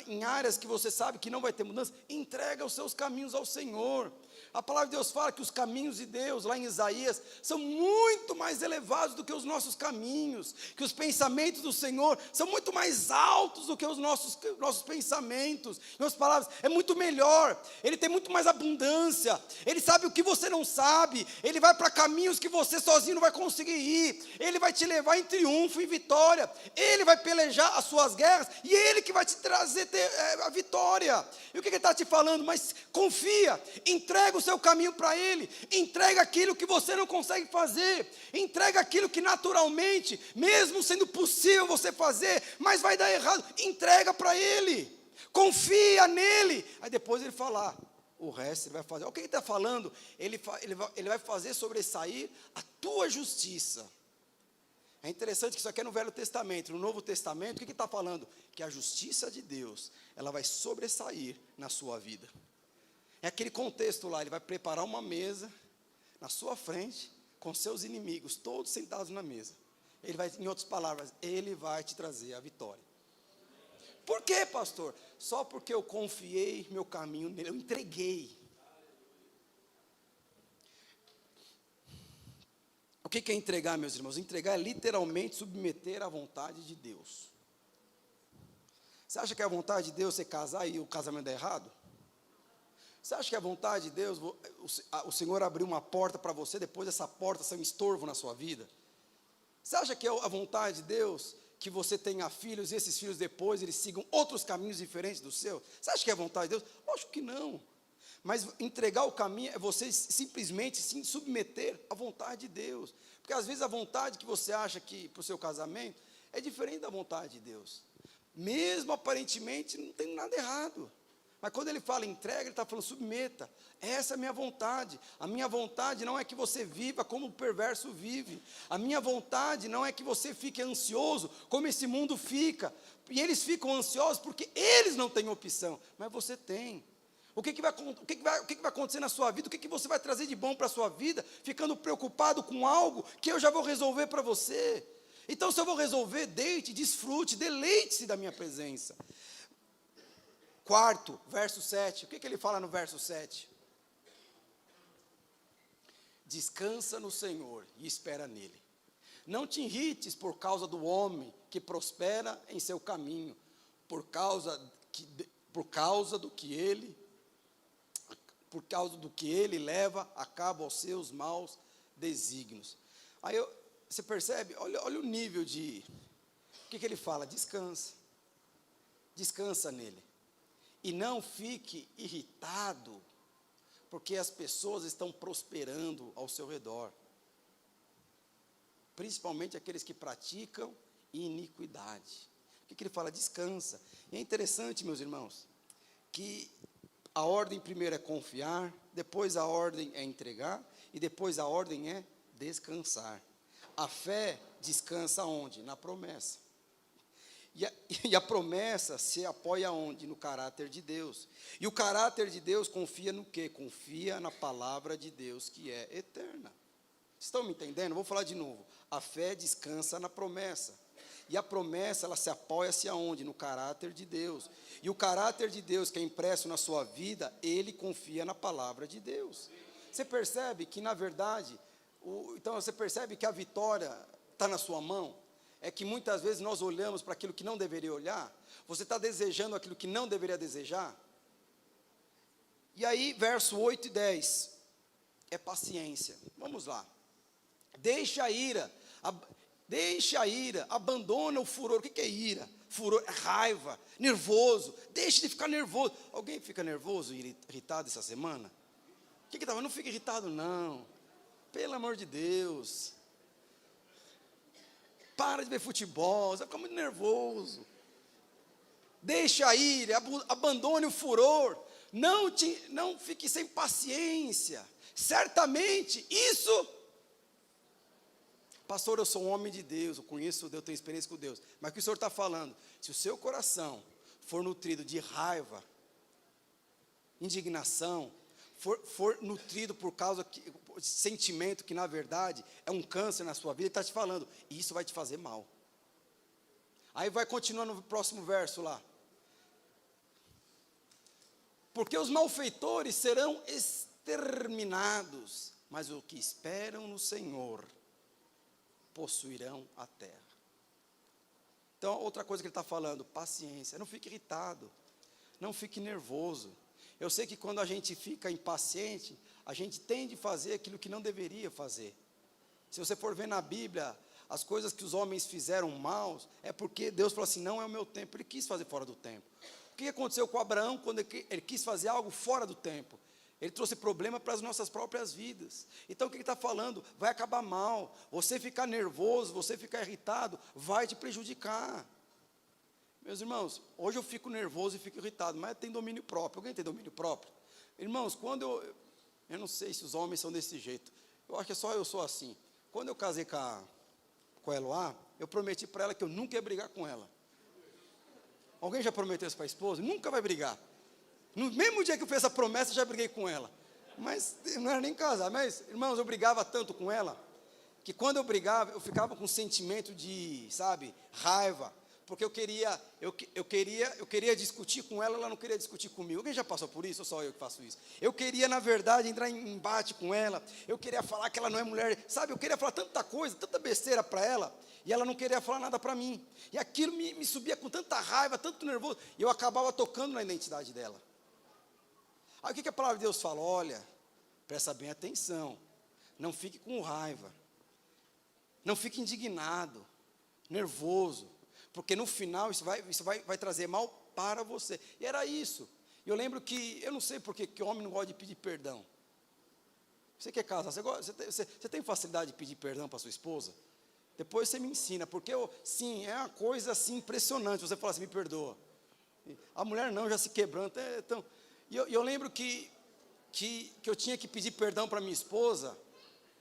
em áreas que você sabe que não vai ter mudança? Entrega os seus caminhos ao Senhor. A palavra de Deus fala que os caminhos de Deus, lá em Isaías, são muito mais elevados do que os nossos caminhos, que os pensamentos do Senhor são muito mais altos do que os nossos pensamentos. Em outras palavras, é muito melhor, Ele tem muito mais abundância, Ele sabe o que você não sabe, Ele vai para caminhos que você sozinho não vai conseguir ir, Ele vai te levar em triunfo, em vitória, Ele vai pelejar as suas guerras, e Ele que vai te trazer a vitória. E o que Ele está te falando? Mas confia, entrega o seu caminho para Ele, entrega aquilo que você não consegue fazer, entrega aquilo que naturalmente, mesmo sendo possível você fazer, mas vai dar errado, entrega para Ele, confia nele. Aí depois Ele falar, o resto Ele vai fazer. O que Ele está falando? Ele vai fazer sobressair a tua justiça. É interessante que isso aqui é no Velho Testamento. No Novo Testamento, o que Ele está falando? Que a justiça de Deus, ela vai sobressair na sua vida. É aquele contexto lá, Ele vai preparar uma mesa na sua frente, com seus inimigos, todos sentados na mesa. Ele vai, em outras palavras, Ele vai te trazer a vitória. Por quê, pastor? Só porque eu confiei meu caminho nele, eu entreguei. O que é entregar, meus irmãos? Entregar é literalmente submeter à vontade de Deus. Você acha que é a vontade de Deus você casar e o casamento dá errado? Você acha que a vontade de Deus, o Senhor abriu uma porta para você, depois essa porta ser um estorvo na sua vida? Você acha que é a vontade de Deus que você tenha filhos e esses filhos depois eles sigam outros caminhos diferentes do seu? Você acha que é a vontade de Deus? Lógico que não. Mas entregar o caminho é você simplesmente se submeter à vontade de Deus. Porque às vezes a vontade que você acha que para o seu casamento é diferente da vontade de Deus. Mesmo aparentemente não tem nada errado. Mas quando Ele fala entrega, Ele está falando submeta. Essa é a minha vontade. A minha vontade não é que você viva como o perverso vive. A minha vontade não é que você fique ansioso como esse mundo fica. E eles ficam ansiosos porque eles não têm opção. Mas você tem. O que vai acontecer na sua vida? O que você vai trazer de bom para a sua vida? Ficando preocupado com algo que eu já vou resolver para você. Então se eu vou resolver, deite, desfrute, deleite-se da minha presença. Quarto, verso 7, o que Ele fala no verso 7? Descansa no Senhor e espera nele. Não te irrites por causa do homem que prospera em seu caminho, por causa do que ele leva a cabo aos seus maus desígnios. Aí você percebe, olha o nível de, o que Ele fala? Descansa nele. E não fique irritado, porque as pessoas estão prosperando ao seu redor. Principalmente aqueles que praticam iniquidade. O que Ele fala? Descansa. E é interessante, meus irmãos, que a ordem primeiro é confiar, depois a ordem é entregar, e depois a ordem é descansar. A fé descansa onde? Na promessa. E a promessa se apoia onde? No caráter de Deus. E o caráter de Deus confia no quê? Confia na palavra de Deus que é eterna. Estão me entendendo? Vou falar de novo. A fé descansa na promessa. E a promessa, ela se apoia-se aonde? No caráter de Deus. E o caráter de Deus que é impresso na sua vida, ele confia na palavra de Deus. Você percebe que, na verdade, então você percebe que a vitória está na sua mão? É que muitas vezes nós olhamos para aquilo que não deveria olhar. Você está desejando aquilo que não deveria desejar. E aí, verso 8 e 10, é paciência. Vamos lá. Deixa a ira, abandona o furor. O que é ira? Furor é raiva, nervoso. Deixe de ficar nervoso. Alguém fica nervoso e irritado essa semana? O que estava? Não fica irritado, não. Pelo amor de Deus. Para de ver futebol, você vai ficar muito nervoso. Deixa a ira, abandone o furor. Não fique sem paciência. Certamente isso. Pastor, eu sou um homem de Deus, eu conheço Deus, eu tenho experiência com Deus. Mas o que o Senhor está falando? Se o seu coração for nutrido de raiva, indignação, for nutrido por causa de sentimento que, na verdade, é um câncer na sua vida, ele está te falando, isso vai te fazer mal. Aí vai continuar no próximo verso lá. Porque os malfeitores serão exterminados, mas os que esperam no Senhor possuirão a terra. Então, outra coisa que ele está falando, paciência. Não fique irritado, não fique nervoso. Eu sei que quando a gente fica impaciente, a gente tende a fazer aquilo que não deveria fazer. Se você for ver na Bíblia, as coisas que os homens fizeram maus, é porque Deus falou assim, não é o meu tempo, ele quis fazer fora do tempo. O que aconteceu com Abraão quando ele quis fazer algo fora do tempo? Ele trouxe problema para as nossas próprias vidas. Então o que ele está falando? Vai acabar mal. Você ficar nervoso, você ficar irritado, vai te prejudicar. Meus irmãos, hoje eu fico nervoso e fico irritado, mas tem domínio próprio. Alguém tem domínio próprio? Irmãos, quando eu não sei se os homens são desse jeito, eu acho que só eu sou assim. Quando eu casei com a Eloá, eu prometi para ela que eu nunca ia brigar com ela. Alguém já prometeu isso para a esposa? Nunca vai brigar. No mesmo dia que eu fiz essa promessa, eu já briguei com ela. Mas não era nem casar. Mas, irmãos, eu brigava tanto com ela, que quando eu brigava, eu ficava com um sentimento de, sabe, raiva. Porque eu queria discutir com ela, ela não queria discutir comigo. Alguém já passou por isso ou só eu que faço isso? Eu queria, na verdade, entrar em embate com ela. Eu queria falar que ela não é mulher. Sabe, eu queria falar tanta coisa, tanta besteira para ela. E ela não queria falar nada para mim. E aquilo me subia com tanta raiva, tanto nervoso. E eu acabava tocando na identidade dela. Aí o que a palavra de Deus fala? Olha, presta bem atenção. Não fique com raiva. Não fique indignado, nervoso. Porque no final isso vai trazer mal para você. E era isso. Eu lembro que, eu não sei porque que homem não gosta de pedir perdão. Você que é casado, você tem facilidade de pedir perdão para sua esposa? Depois você me ensina, porque sim, é uma coisa assim impressionante. Você fala assim, me perdoa. A mulher não, já se quebranta. Então, eu lembro que eu tinha que pedir perdão para minha esposa.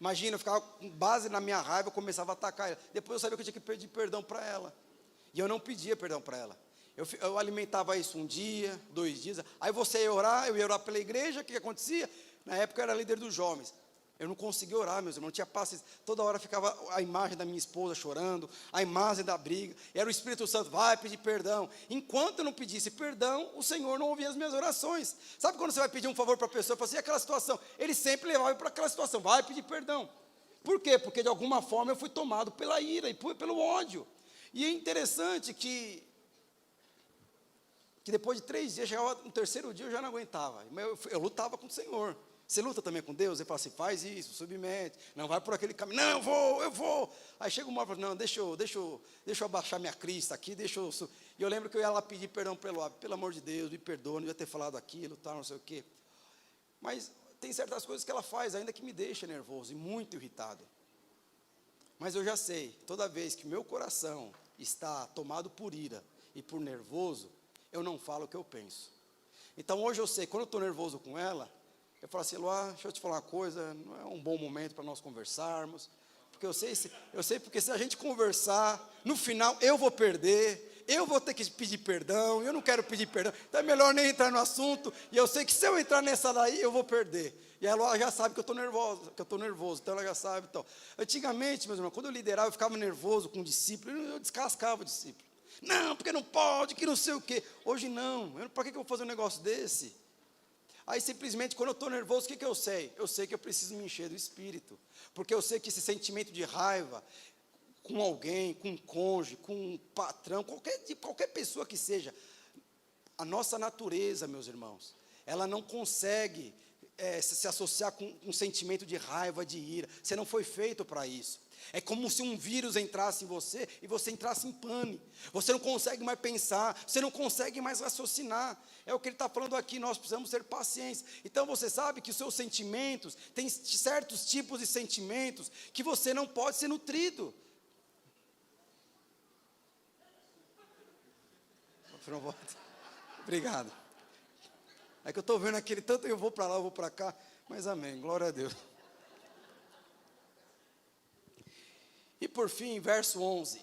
Imagina, eu ficava com base na minha raiva, eu começava a atacar ela. Depois eu sabia que eu tinha que pedir perdão para ela. E eu não pedia perdão para ela. Eu alimentava isso 1 dia, 2 dias. Aí você ia orar, eu ia orar pela igreja. O que acontecia? Na época eu era líder dos jovens. Eu não conseguia orar, meus irmãos, não tinha paciência. Toda hora ficava a imagem da minha esposa chorando, a imagem da briga. Era o Espírito Santo, vai pedir perdão. Enquanto eu não pedisse perdão, o Senhor não ouvia as minhas orações. Sabe quando você vai pedir um favor para a pessoa, fala assim, aquela situação? Ele sempre levava para aquela situação, vai pedir perdão. Por quê? Porque de alguma forma eu fui tomado pela ira e pelo ódio. E é interessante que depois de 3 dias, chegava no 3º dia, eu já não aguentava. Eu lutava com o Senhor. Você luta também com Deus? Ele fala assim, faz isso, submete. Não, vai por aquele caminho. Não, eu vou. Aí chega uma hora e fala, não, deixa eu abaixar minha crista aqui, E eu lembro que eu ia lá pedir perdão para ele, pelo amor de Deus, me perdoa, não devia ter falado aquilo, tal, não sei o quê. Mas tem certas coisas que ela faz ainda que me deixa nervoso e muito irritado. Mas eu já sei, toda vez que o meu coração está tomado por ira e por nervoso, eu não falo o que eu penso. Então hoje eu sei, quando eu estou nervoso com ela, eu falo assim, Eloá, deixa eu te falar uma coisa, não é um bom momento para nós conversarmos, porque eu sei porque se a gente conversar, no final eu vou perder, eu vou ter que pedir perdão, eu não quero pedir perdão, então é melhor nem entrar no assunto, e eu sei que se eu entrar nessa daí, eu vou perder. E ela já sabe que eu estou nervoso, então ela já sabe. Então. Antigamente, meus irmãos, quando eu liderava, eu ficava nervoso com o discípulo, eu descascava o discípulo. Não, porque não pode, que não sei o quê. Hoje não, para que eu vou fazer um negócio desse? Aí simplesmente, quando eu estou nervoso, o que eu sei? Eu sei que eu preciso me encher do Espírito, porque eu sei que esse sentimento de raiva, com alguém, com um cônjuge, com um patrão, qualquer pessoa que seja, a nossa natureza, meus irmãos, ela não consegue se associar com um sentimento de raiva, de ira. Você não foi feito para isso. É como se um vírus entrasse em você e você entrasse em pânico. Você não consegue mais pensar, você não consegue mais raciocinar. É o que ele está falando aqui, nós precisamos ter paciência. Então você sabe que os seus sentimentos, tem certos tipos de sentimentos que você não pode ser nutrido. Obrigado. É que eu estou vendo aquele tanto, eu vou para lá, eu vou para cá, mas amém, glória a Deus. E por fim, verso 11.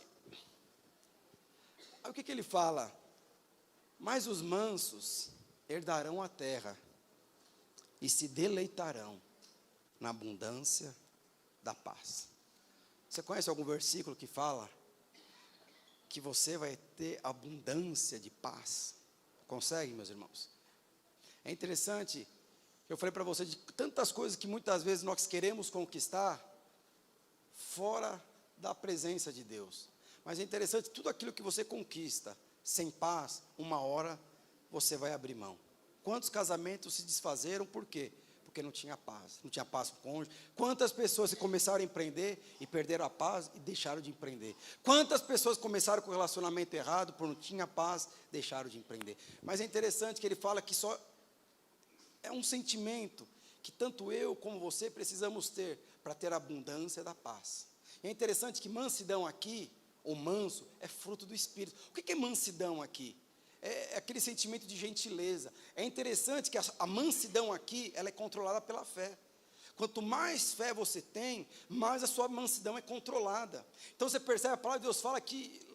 Aí o que ele fala? Mas os mansos herdarão a terra e se deleitarão na abundância da paz. Você conhece algum versículo que fala que você vai ter abundância de paz? Consegue, meus irmãos? É interessante, eu falei para você de tantas coisas que muitas vezes nós queremos conquistar fora da presença de Deus. Mas é interessante, tudo aquilo que você conquista sem paz, uma hora você vai abrir mão. Quantos casamentos se desfazeram, por quê? Porque não tinha paz com o cônjuge. Quantas pessoas se começaram a empreender e perderam a paz e deixaram de empreender? Quantas pessoas começaram com o relacionamento errado, por não tinha paz, deixaram de empreender? Mas é interessante que ele fala que só é um sentimento que tanto eu como você precisamos ter para ter a abundância da paz. É interessante que mansidão aqui, ou manso, é fruto do Espírito. O que é mansidão aqui? É aquele sentimento de gentileza. É interessante que a mansidão aqui, ela é controlada pela fé. Quanto mais fé você tem, mais a sua mansidão é controlada. Então você percebe, a palavra de Deus fala que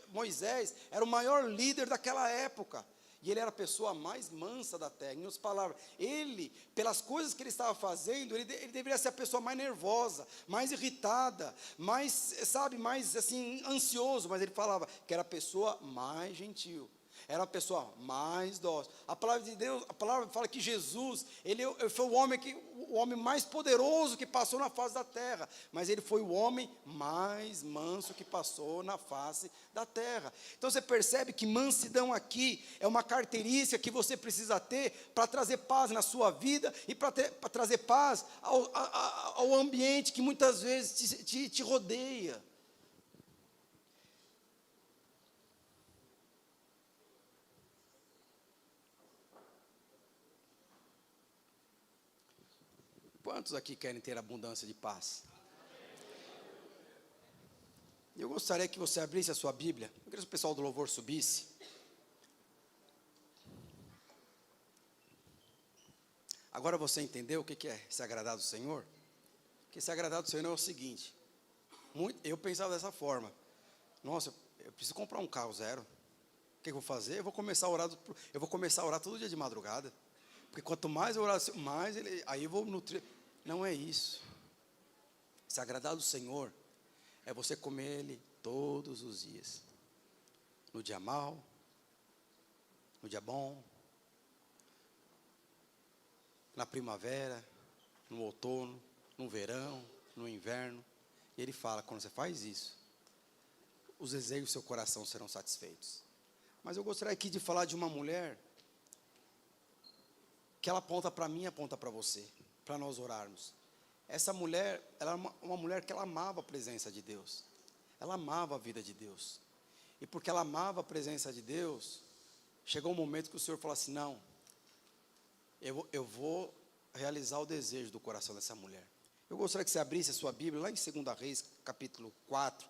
Moisés era o maior líder daquela época. E ele era a pessoa mais mansa da terra. Em outras palavras, ele, pelas coisas que ele estava fazendo, ele deveria ser a pessoa mais nervosa, mais irritada, mais, sabe, mais assim, ansioso. Mas ele falava que era a pessoa mais gentil. Era a pessoa mais dócil. A palavra de Deus, a palavra fala que Jesus, ele foi o homem mais poderoso que passou na face da terra, mas ele foi o homem mais manso que passou na face da terra. Então você percebe que mansidão aqui é uma característica que você precisa ter para trazer paz na sua vida e para trazer paz ao ambiente que muitas vezes te rodeia. Quantos aqui querem ter abundância de paz? Eu gostaria que você abrisse a sua Bíblia. Eu queria que o pessoal do louvor subisse. Agora você entendeu o que é se agradar do Senhor? Porque se agradar do Senhor é o seguinte. Eu pensava dessa forma. Nossa, eu preciso comprar um carro zero. O que eu vou fazer? Eu vou começar a orar todo dia de madrugada. Porque quanto mais eu orar, mais aí eu vou nutrir. Não é isso. Se agradar do Senhor é você comer Ele todos os dias. No dia mau, no dia bom, na primavera, no outono, no verão, no inverno. E Ele fala, quando você faz isso, os desejos do seu coração serão satisfeitos. Mas eu gostaria aqui de falar de uma mulher que ela aponta para mim e aponta para você, para nós orarmos. Essa mulher, ela era uma mulher que ela amava a presença de Deus. Ela amava a vida de Deus. E porque ela amava a presença de Deus, chegou um momento que o Senhor falou assim, não, eu vou realizar o desejo do coração dessa mulher. Eu gostaria que você abrisse a sua Bíblia, lá em 2 Reis, capítulo 4,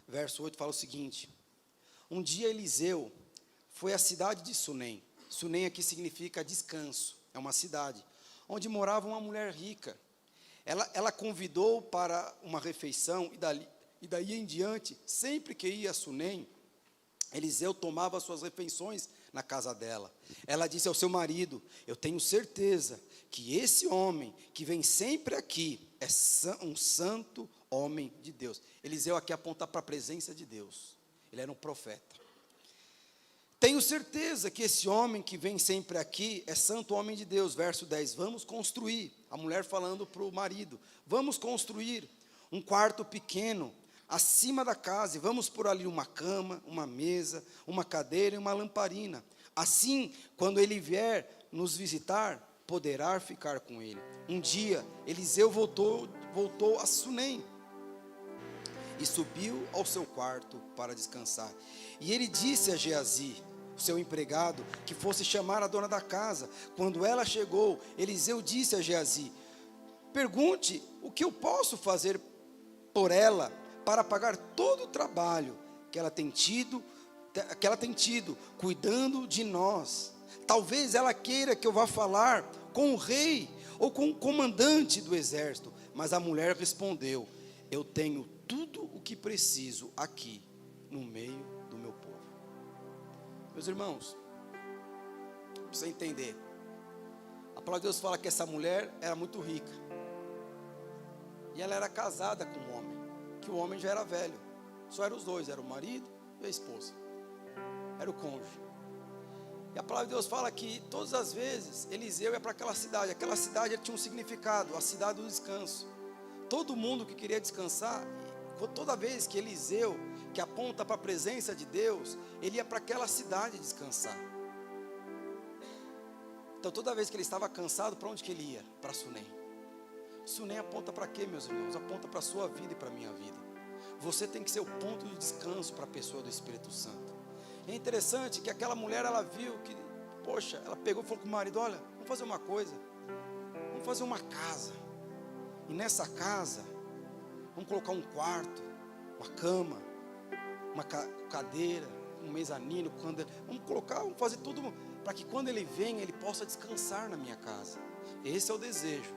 verso 8, fala o seguinte. Um dia Eliseu foi à cidade de Sunem. Sunem aqui significa descanso. É uma cidade onde morava uma mulher rica. Ela convidou para uma refeição e daí em diante, sempre que ia a Sunem, Eliseu tomava suas refeições na casa dela. Ela disse ao seu marido, eu tenho certeza que esse homem que vem sempre aqui é um santo homem de Deus. Eliseu aqui aponta para a presença de Deus. Ele era um profeta. Tenho certeza que esse homem que vem sempre aqui é santo homem de Deus. Verso 10, vamos construir. A mulher falando para o marido, vamos construir um quarto pequeno acima da casa, e vamos pôr ali uma cama, uma mesa, uma cadeira e uma lamparina. Assim, quando ele vier nos visitar, poderá ficar com ele. Um dia, Eliseu voltou a Sunem e subiu ao seu quarto para descansar. E ele disse a Geazi, seu empregado, que fosse chamar a dona da casa. Quando ela chegou, Eliseu disse a Geazi, pergunte o que eu posso fazer por ela para pagar todo o trabalho que ela tem tido cuidando de nós. Talvez ela queira que eu vá falar com o rei ou com o comandante do exército. Mas a mulher respondeu, eu tenho tudo o que preciso aqui no meio do meu povo. Meus irmãos, para você entender. A palavra de Deus fala que essa mulher era muito rica. E ela era casada com um homem, que o homem já era velho. Só eram os dois, era o marido e a esposa. Era o cônjuge. E a palavra de Deus fala que todas as vezes Eliseu ia para aquela cidade. Aquela cidade tinha um significado, a cidade do descanso. Todo mundo que queria descansar, toda vez que Eliseu, que aponta para a presença de Deus, ele ia para aquela cidade descansar. Então toda vez que ele estava cansado, para onde que ele ia? Para Sunem. Sunem aponta para quê, meus irmãos? Aponta para a sua vida e para a minha vida. Você tem que ser o ponto de descanso para a pessoa do Espírito Santo. É interessante que aquela mulher, ela viu que, poxa, ela pegou e falou com o marido: olha, vamos fazer uma coisa, vamos fazer uma casa, e nessa casa, vamos colocar um quarto, uma cama, uma cadeira, um mezanino, vamos fazer tudo, para que quando ele venha, ele possa descansar na minha casa. Esse é o desejo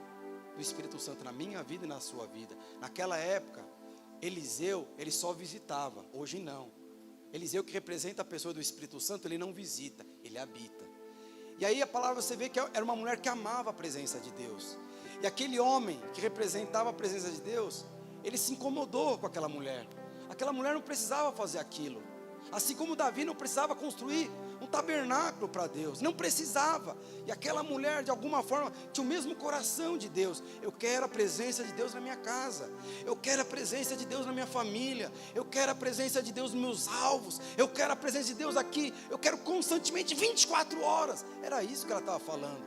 do Espírito Santo na minha vida e na sua vida. Naquela época, Eliseu, ele só visitava, hoje não. Eliseu, que representa a pessoa do Espírito Santo, ele não visita, ele habita. E aí a palavra, você vê que era uma mulher que amava a presença de Deus. E aquele homem que representava a presença de Deus, ele se incomodou com aquela mulher. Aquela mulher não precisava fazer aquilo. Assim como Davi não precisava construir um tabernáculo para Deus, não precisava. E aquela mulher, de alguma forma, tinha o mesmo coração de Deus. Eu quero a presença de Deus na minha casa, eu quero a presença de Deus na minha família, eu quero a presença de Deus nos meus alvos, eu quero a presença de Deus aqui, eu quero constantemente 24 horas. Era isso que ela estava falando.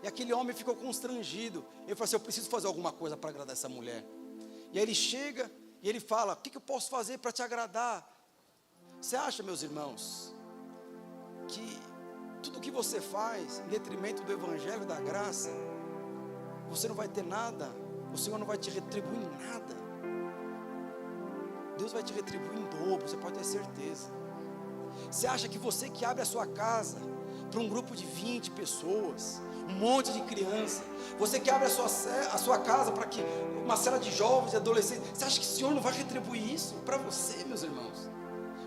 E aquele homem ficou constrangido. Ele falou assim: eu preciso fazer alguma coisa para agradar essa mulher. E aí ele chega e ele fala: o que eu posso fazer para te agradar? Você acha, meus irmãos, que tudo que você faz em detrimento do Evangelho da graça, você não vai ter nada, o Senhor não vai te retribuir em nada? Deus vai te retribuir em dobro, você pode ter certeza. Você acha que você que abre a sua casa para um grupo de 20 pessoas, um monte de criança, você que abre a sua casa para que uma cela de jovens e adolescentes, você acha que o Senhor não vai retribuir isso para você, meus irmãos?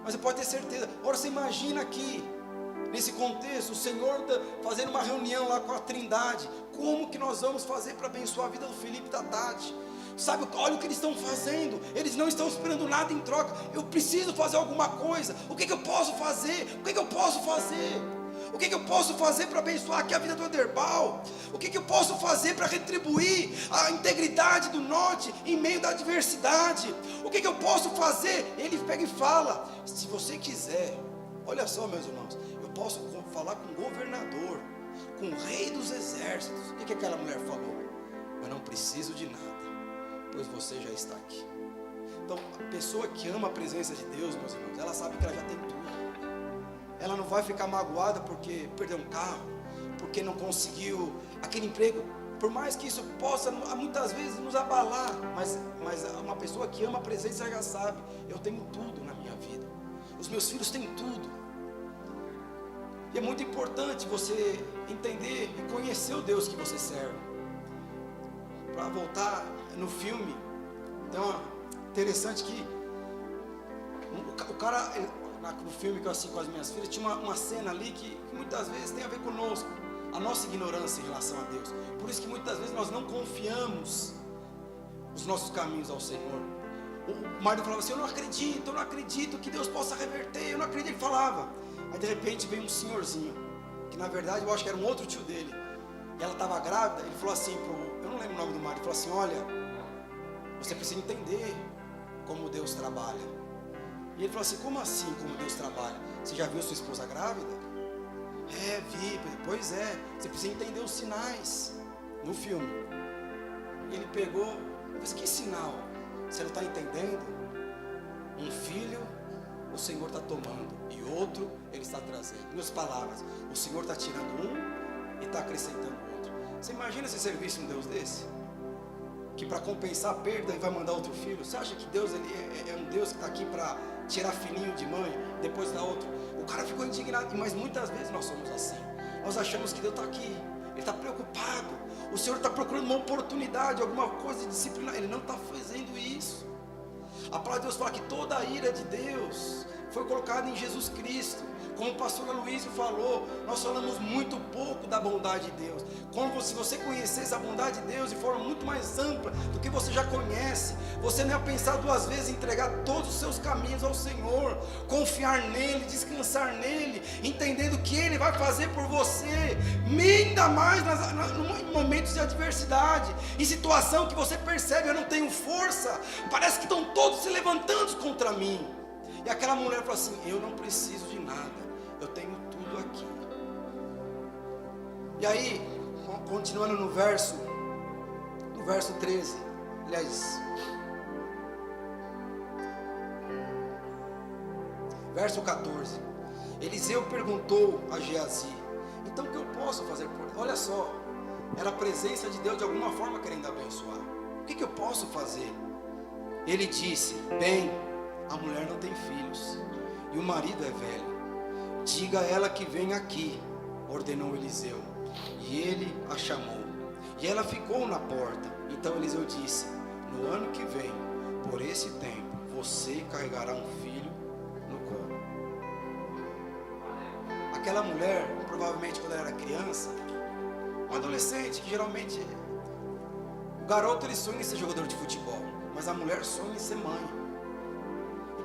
Mas você pode ter certeza. Agora você imagina aqui, nesse contexto, o Senhor fazendo uma reunião lá com a Trindade. Como que nós vamos fazer para abençoar a vida do Felipe e da Tati? Sabe, olha o que eles estão fazendo. Eles não estão esperando nada em troca. Eu preciso fazer alguma coisa. O que eu posso fazer? O que eu posso fazer? O que eu posso fazer para abençoar aqui a vida do Ederbal? O que eu posso fazer para retribuir a integridade do norte em meio da adversidade? O que eu posso fazer? Ele pega e fala: se você quiser, olha só, meus irmãos, eu posso falar com o governador, com o rei dos exércitos. O que aquela mulher falou? Eu não preciso de nada, pois você já está aqui. Então, a pessoa que ama a presença de Deus, meus irmãos, ela sabe que ela já tem tudo. Ela não vai ficar magoada porque perdeu um carro, porque não conseguiu aquele emprego, por mais que isso possa muitas vezes nos abalar, mas uma pessoa que ama a presença já sabe: eu tenho tudo na minha vida, os meus filhos têm tudo. E é muito importante você entender e conhecer o Deus que você serve. Para voltar no filme, então interessante que o cara, no filme que eu assisti com as minhas filhas, tinha uma cena ali que muitas vezes tem a ver conosco, a nossa ignorância em relação a Deus. Por isso que muitas vezes nós não confiamos os nossos caminhos ao Senhor. O marido falava assim: eu não acredito que Deus possa reverter, eu não acredito. Ele falava. Aí de repente veio um senhorzinho, que na verdade eu acho que era um outro tio dele, e ela estava grávida. Ele falou assim eu não lembro o nome do marido, ele falou assim: olha, você precisa entender como Deus trabalha. E ele falou assim: como assim como Deus trabalha? Você já viu sua esposa grávida? É, vi. Pois é, você precisa entender os sinais no filme. E ele pegou, eu disse: que sinal? Você não está entendendo? Um filho o Senhor está tomando e outro Ele está trazendo. Em outras palavras, o Senhor está tirando um e está acrescentando outro. Você imagina se servisse um Deus desse? Que para compensar a perda Ele vai mandar outro filho? Você acha que Deus ele é um Deus que está aqui para tirar filhinho de mãe, depois dar outro? O cara ficou indignado, mas muitas vezes nós somos assim. Nós achamos que Deus está aqui, Ele está preocupado, o Senhor está procurando uma oportunidade, alguma coisa de disciplinar. Ele não está fazendo isso. A palavra de Deus fala que toda a ira de Deus foi colocada em Jesus Cristo. Como o pastor Aloysio falou, nós falamos muito pouco da bondade de Deus. Se você conhecesse a bondade de Deus de forma muito mais ampla do que você já conhece, você não ia pensar duas vezes em entregar todos os seus caminhos ao Senhor, confiar nele, descansar nele, entendendo que Ele vai fazer por você, ainda mais em momentos de adversidade, em situação que você percebe: eu não tenho força, parece que estão todos se levantando contra mim. E aquela mulher falou assim: eu não preciso de nada, eu tenho tudo aqui. E aí, continuando no verso 13, aliás, verso 14, Eliseu perguntou a Geazi: então o que eu posso fazer por Deus? Olha só, era a presença de Deus de alguma forma querendo abençoar. O que eu posso fazer? Ele disse: bem, a mulher não tem filhos e o marido é velho. Diga a ela que venha aqui, ordenou Eliseu. E ele a chamou. E ela ficou na porta. Então Eliseu disse: no ano que vem, por esse tempo, você carregará um filho no colo. Aquela mulher, provavelmente quando ela era criança, um adolescente, que geralmente o garoto ele sonha em ser jogador de futebol, mas a mulher sonha em ser mãe.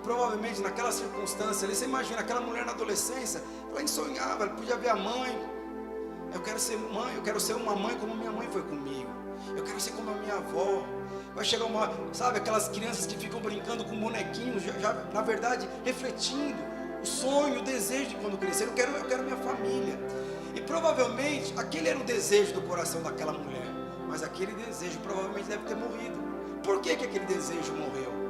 Provavelmente naquela circunstância ali, você imagina aquela mulher na adolescência, ela sonhava, ela podia ver a mãe: eu quero ser mãe, eu quero ser uma mãe como minha mãe foi comigo, eu quero ser como a minha avó. Vai chegar sabe, aquelas crianças que ficam brincando com bonequinhos, já na verdade refletindo o sonho, o desejo de quando crescer: eu quero minha família. E provavelmente aquele era o desejo do coração daquela mulher, mas aquele desejo provavelmente deve ter morrido. Por que aquele desejo morreu?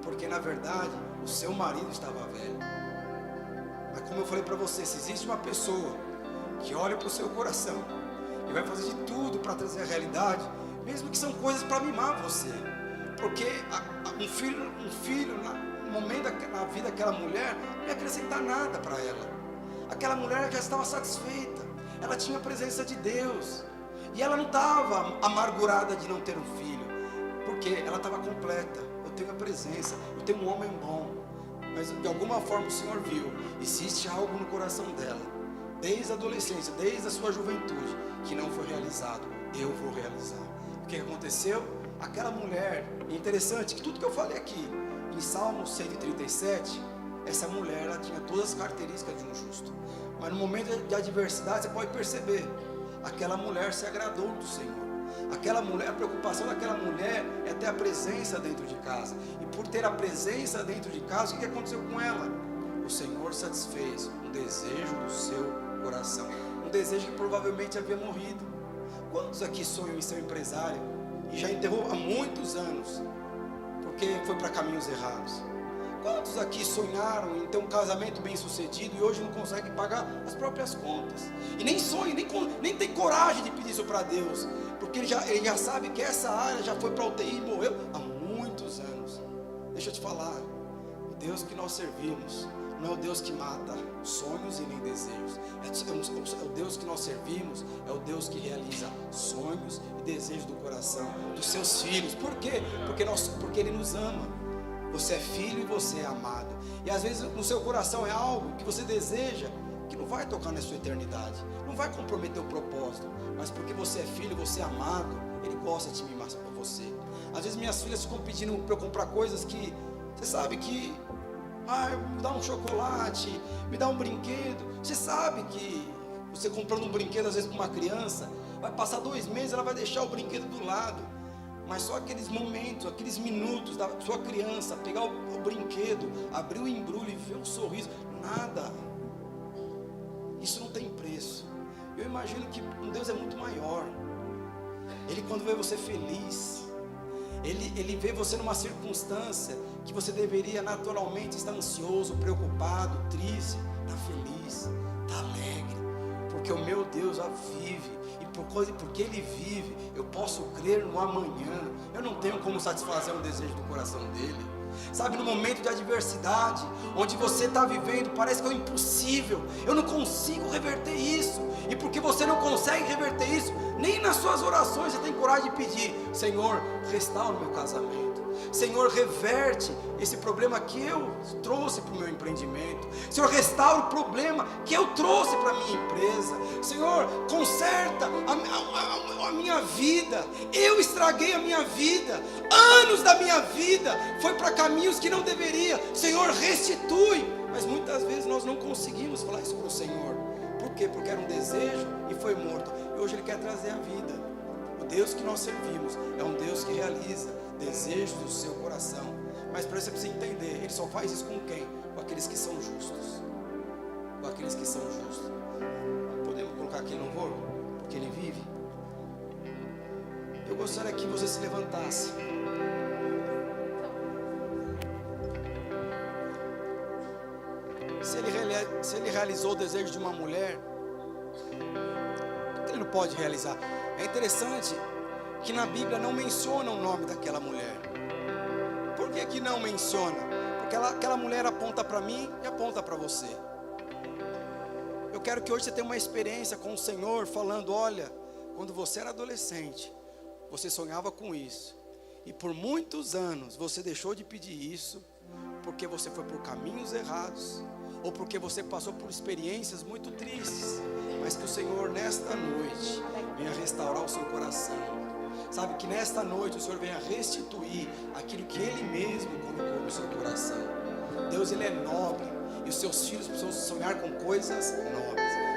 Porque na verdade o seu marido estava velho. Mas como eu falei para você, se existe uma pessoa que olha para o seu coração e vai fazer de tudo para trazer a realidade, mesmo que são coisas para mimar você, porque um filho no momento na vida daquela mulher não ia acrescentar nada para ela. Aquela mulher já estava satisfeita, ela tinha a presença de Deus, e ela não estava amargurada de não ter um filho, porque ela estava completa. Eu tenho a presença, eu tenho um homem bom. Mas de alguma forma o Senhor viu, existe algo no coração dela, desde a adolescência, desde a sua juventude, que não foi realizado. Eu vou realizar. O que aconteceu? Aquela mulher, é interessante que tudo que eu falei aqui, em Salmo 137, essa mulher, ela tinha todas as características de um justo. Mas no momento de adversidade, você pode perceber, aquela mulher se agradou do Senhor. Aquela mulher, a preocupação daquela mulher é ter a presença dentro de casa. E por ter a presença dentro de casa, o que aconteceu com ela? O Senhor satisfez um desejo do seu coração, um desejo que provavelmente havia morrido. Quantos aqui sonham em ser empresário e já enterrou há muitos anos porque foi para caminhos errados? Quantos aqui sonharam em ter um casamento bem sucedido e hoje não conseguem pagar as próprias contas? E nem sonham, nem tem coragem de pedir isso para Deus, porque ele já sabe que essa área já foi para UTI e morreu há muitos anos. Deixa eu te falar, o Deus que nós servimos não é o Deus que mata sonhos e nem desejos. É o Deus que nós servimos, é o Deus que realiza sonhos e desejos do coração dos seus filhos. Por quê? Porque Ele nos ama. Você é filho e você é amado. E às vezes no seu coração é algo que você deseja, que não vai tocar na sua eternidade, não vai comprometer o propósito, mas porque você é filho, você é amado, Ele gosta de mimar para você. Às vezes minhas filhas ficam pedindo para eu comprar coisas que, você sabe que, me dá um chocolate, me dá um brinquedo. Você sabe que você comprando um brinquedo às vezes para uma criança, vai passar 2 meses, ela vai deixar o brinquedo do lado. Mas só aqueles momentos, aqueles minutos da sua criança pegar o brinquedo, abrir o embrulho e ver o sorriso, nada, isso não tem preço. Eu imagino que Deus é muito maior. Ele, quando vê você feliz, Ele vê você numa circunstância que você deveria naturalmente estar ansioso, preocupado, triste, está feliz, está alegre, porque o meu Deus já vive. Porque Ele vive, eu posso crer no amanhã. Eu não tenho como satisfazer um desejo do coração dEle. Sabe, no momento de adversidade, onde você está vivendo, parece que é impossível, eu não consigo reverter isso. E porque você não consegue reverter isso, nem nas suas orações você tem coragem de pedir: Senhor, restaura o meu casamento, Senhor, reverte esse problema que eu trouxe para o meu empreendimento. Senhor, restaura o problema que eu trouxe para a minha empresa. Senhor, conserta a minha vida. Eu estraguei a minha vida. Anos da minha vida foi para caminhos que não deveria. Senhor, restitui. Mas muitas vezes nós não conseguimos falar isso para o Senhor. Por quê? Porque era um desejo e foi morto. E hoje Ele quer trazer a vida. O Deus que nós servimos é um Deus que realiza desejos do seu coração. Mas para você precisa entender, Ele só faz isso com quem? Com aqueles que são justos. Com aqueles que são justos. Podemos colocar aqui no louvor? Porque Ele vive. Eu gostaria que você se levantasse. Se ele realizou o desejo de uma mulher, por que ele não pode realizar? É interessante que na Bíblia não menciona o nome daquela mulher. Por que não menciona? Porque aquela mulher aponta para mim e aponta para você. Eu quero que hoje você tenha uma experiência com o Senhor, falando: olha, quando você era adolescente, você sonhava com isso, e por muitos anos você deixou de pedir isso, porque você foi por caminhos errados, ou porque você passou por experiências muito tristes, mas que o Senhor nesta noite venha restaurar o seu coração. Sabe, que nesta noite o Senhor venha restituir aquilo que Ele mesmo colocou no seu coração. Deus, Ele é nobre, e os seus filhos precisam sonhar com coisas nobres.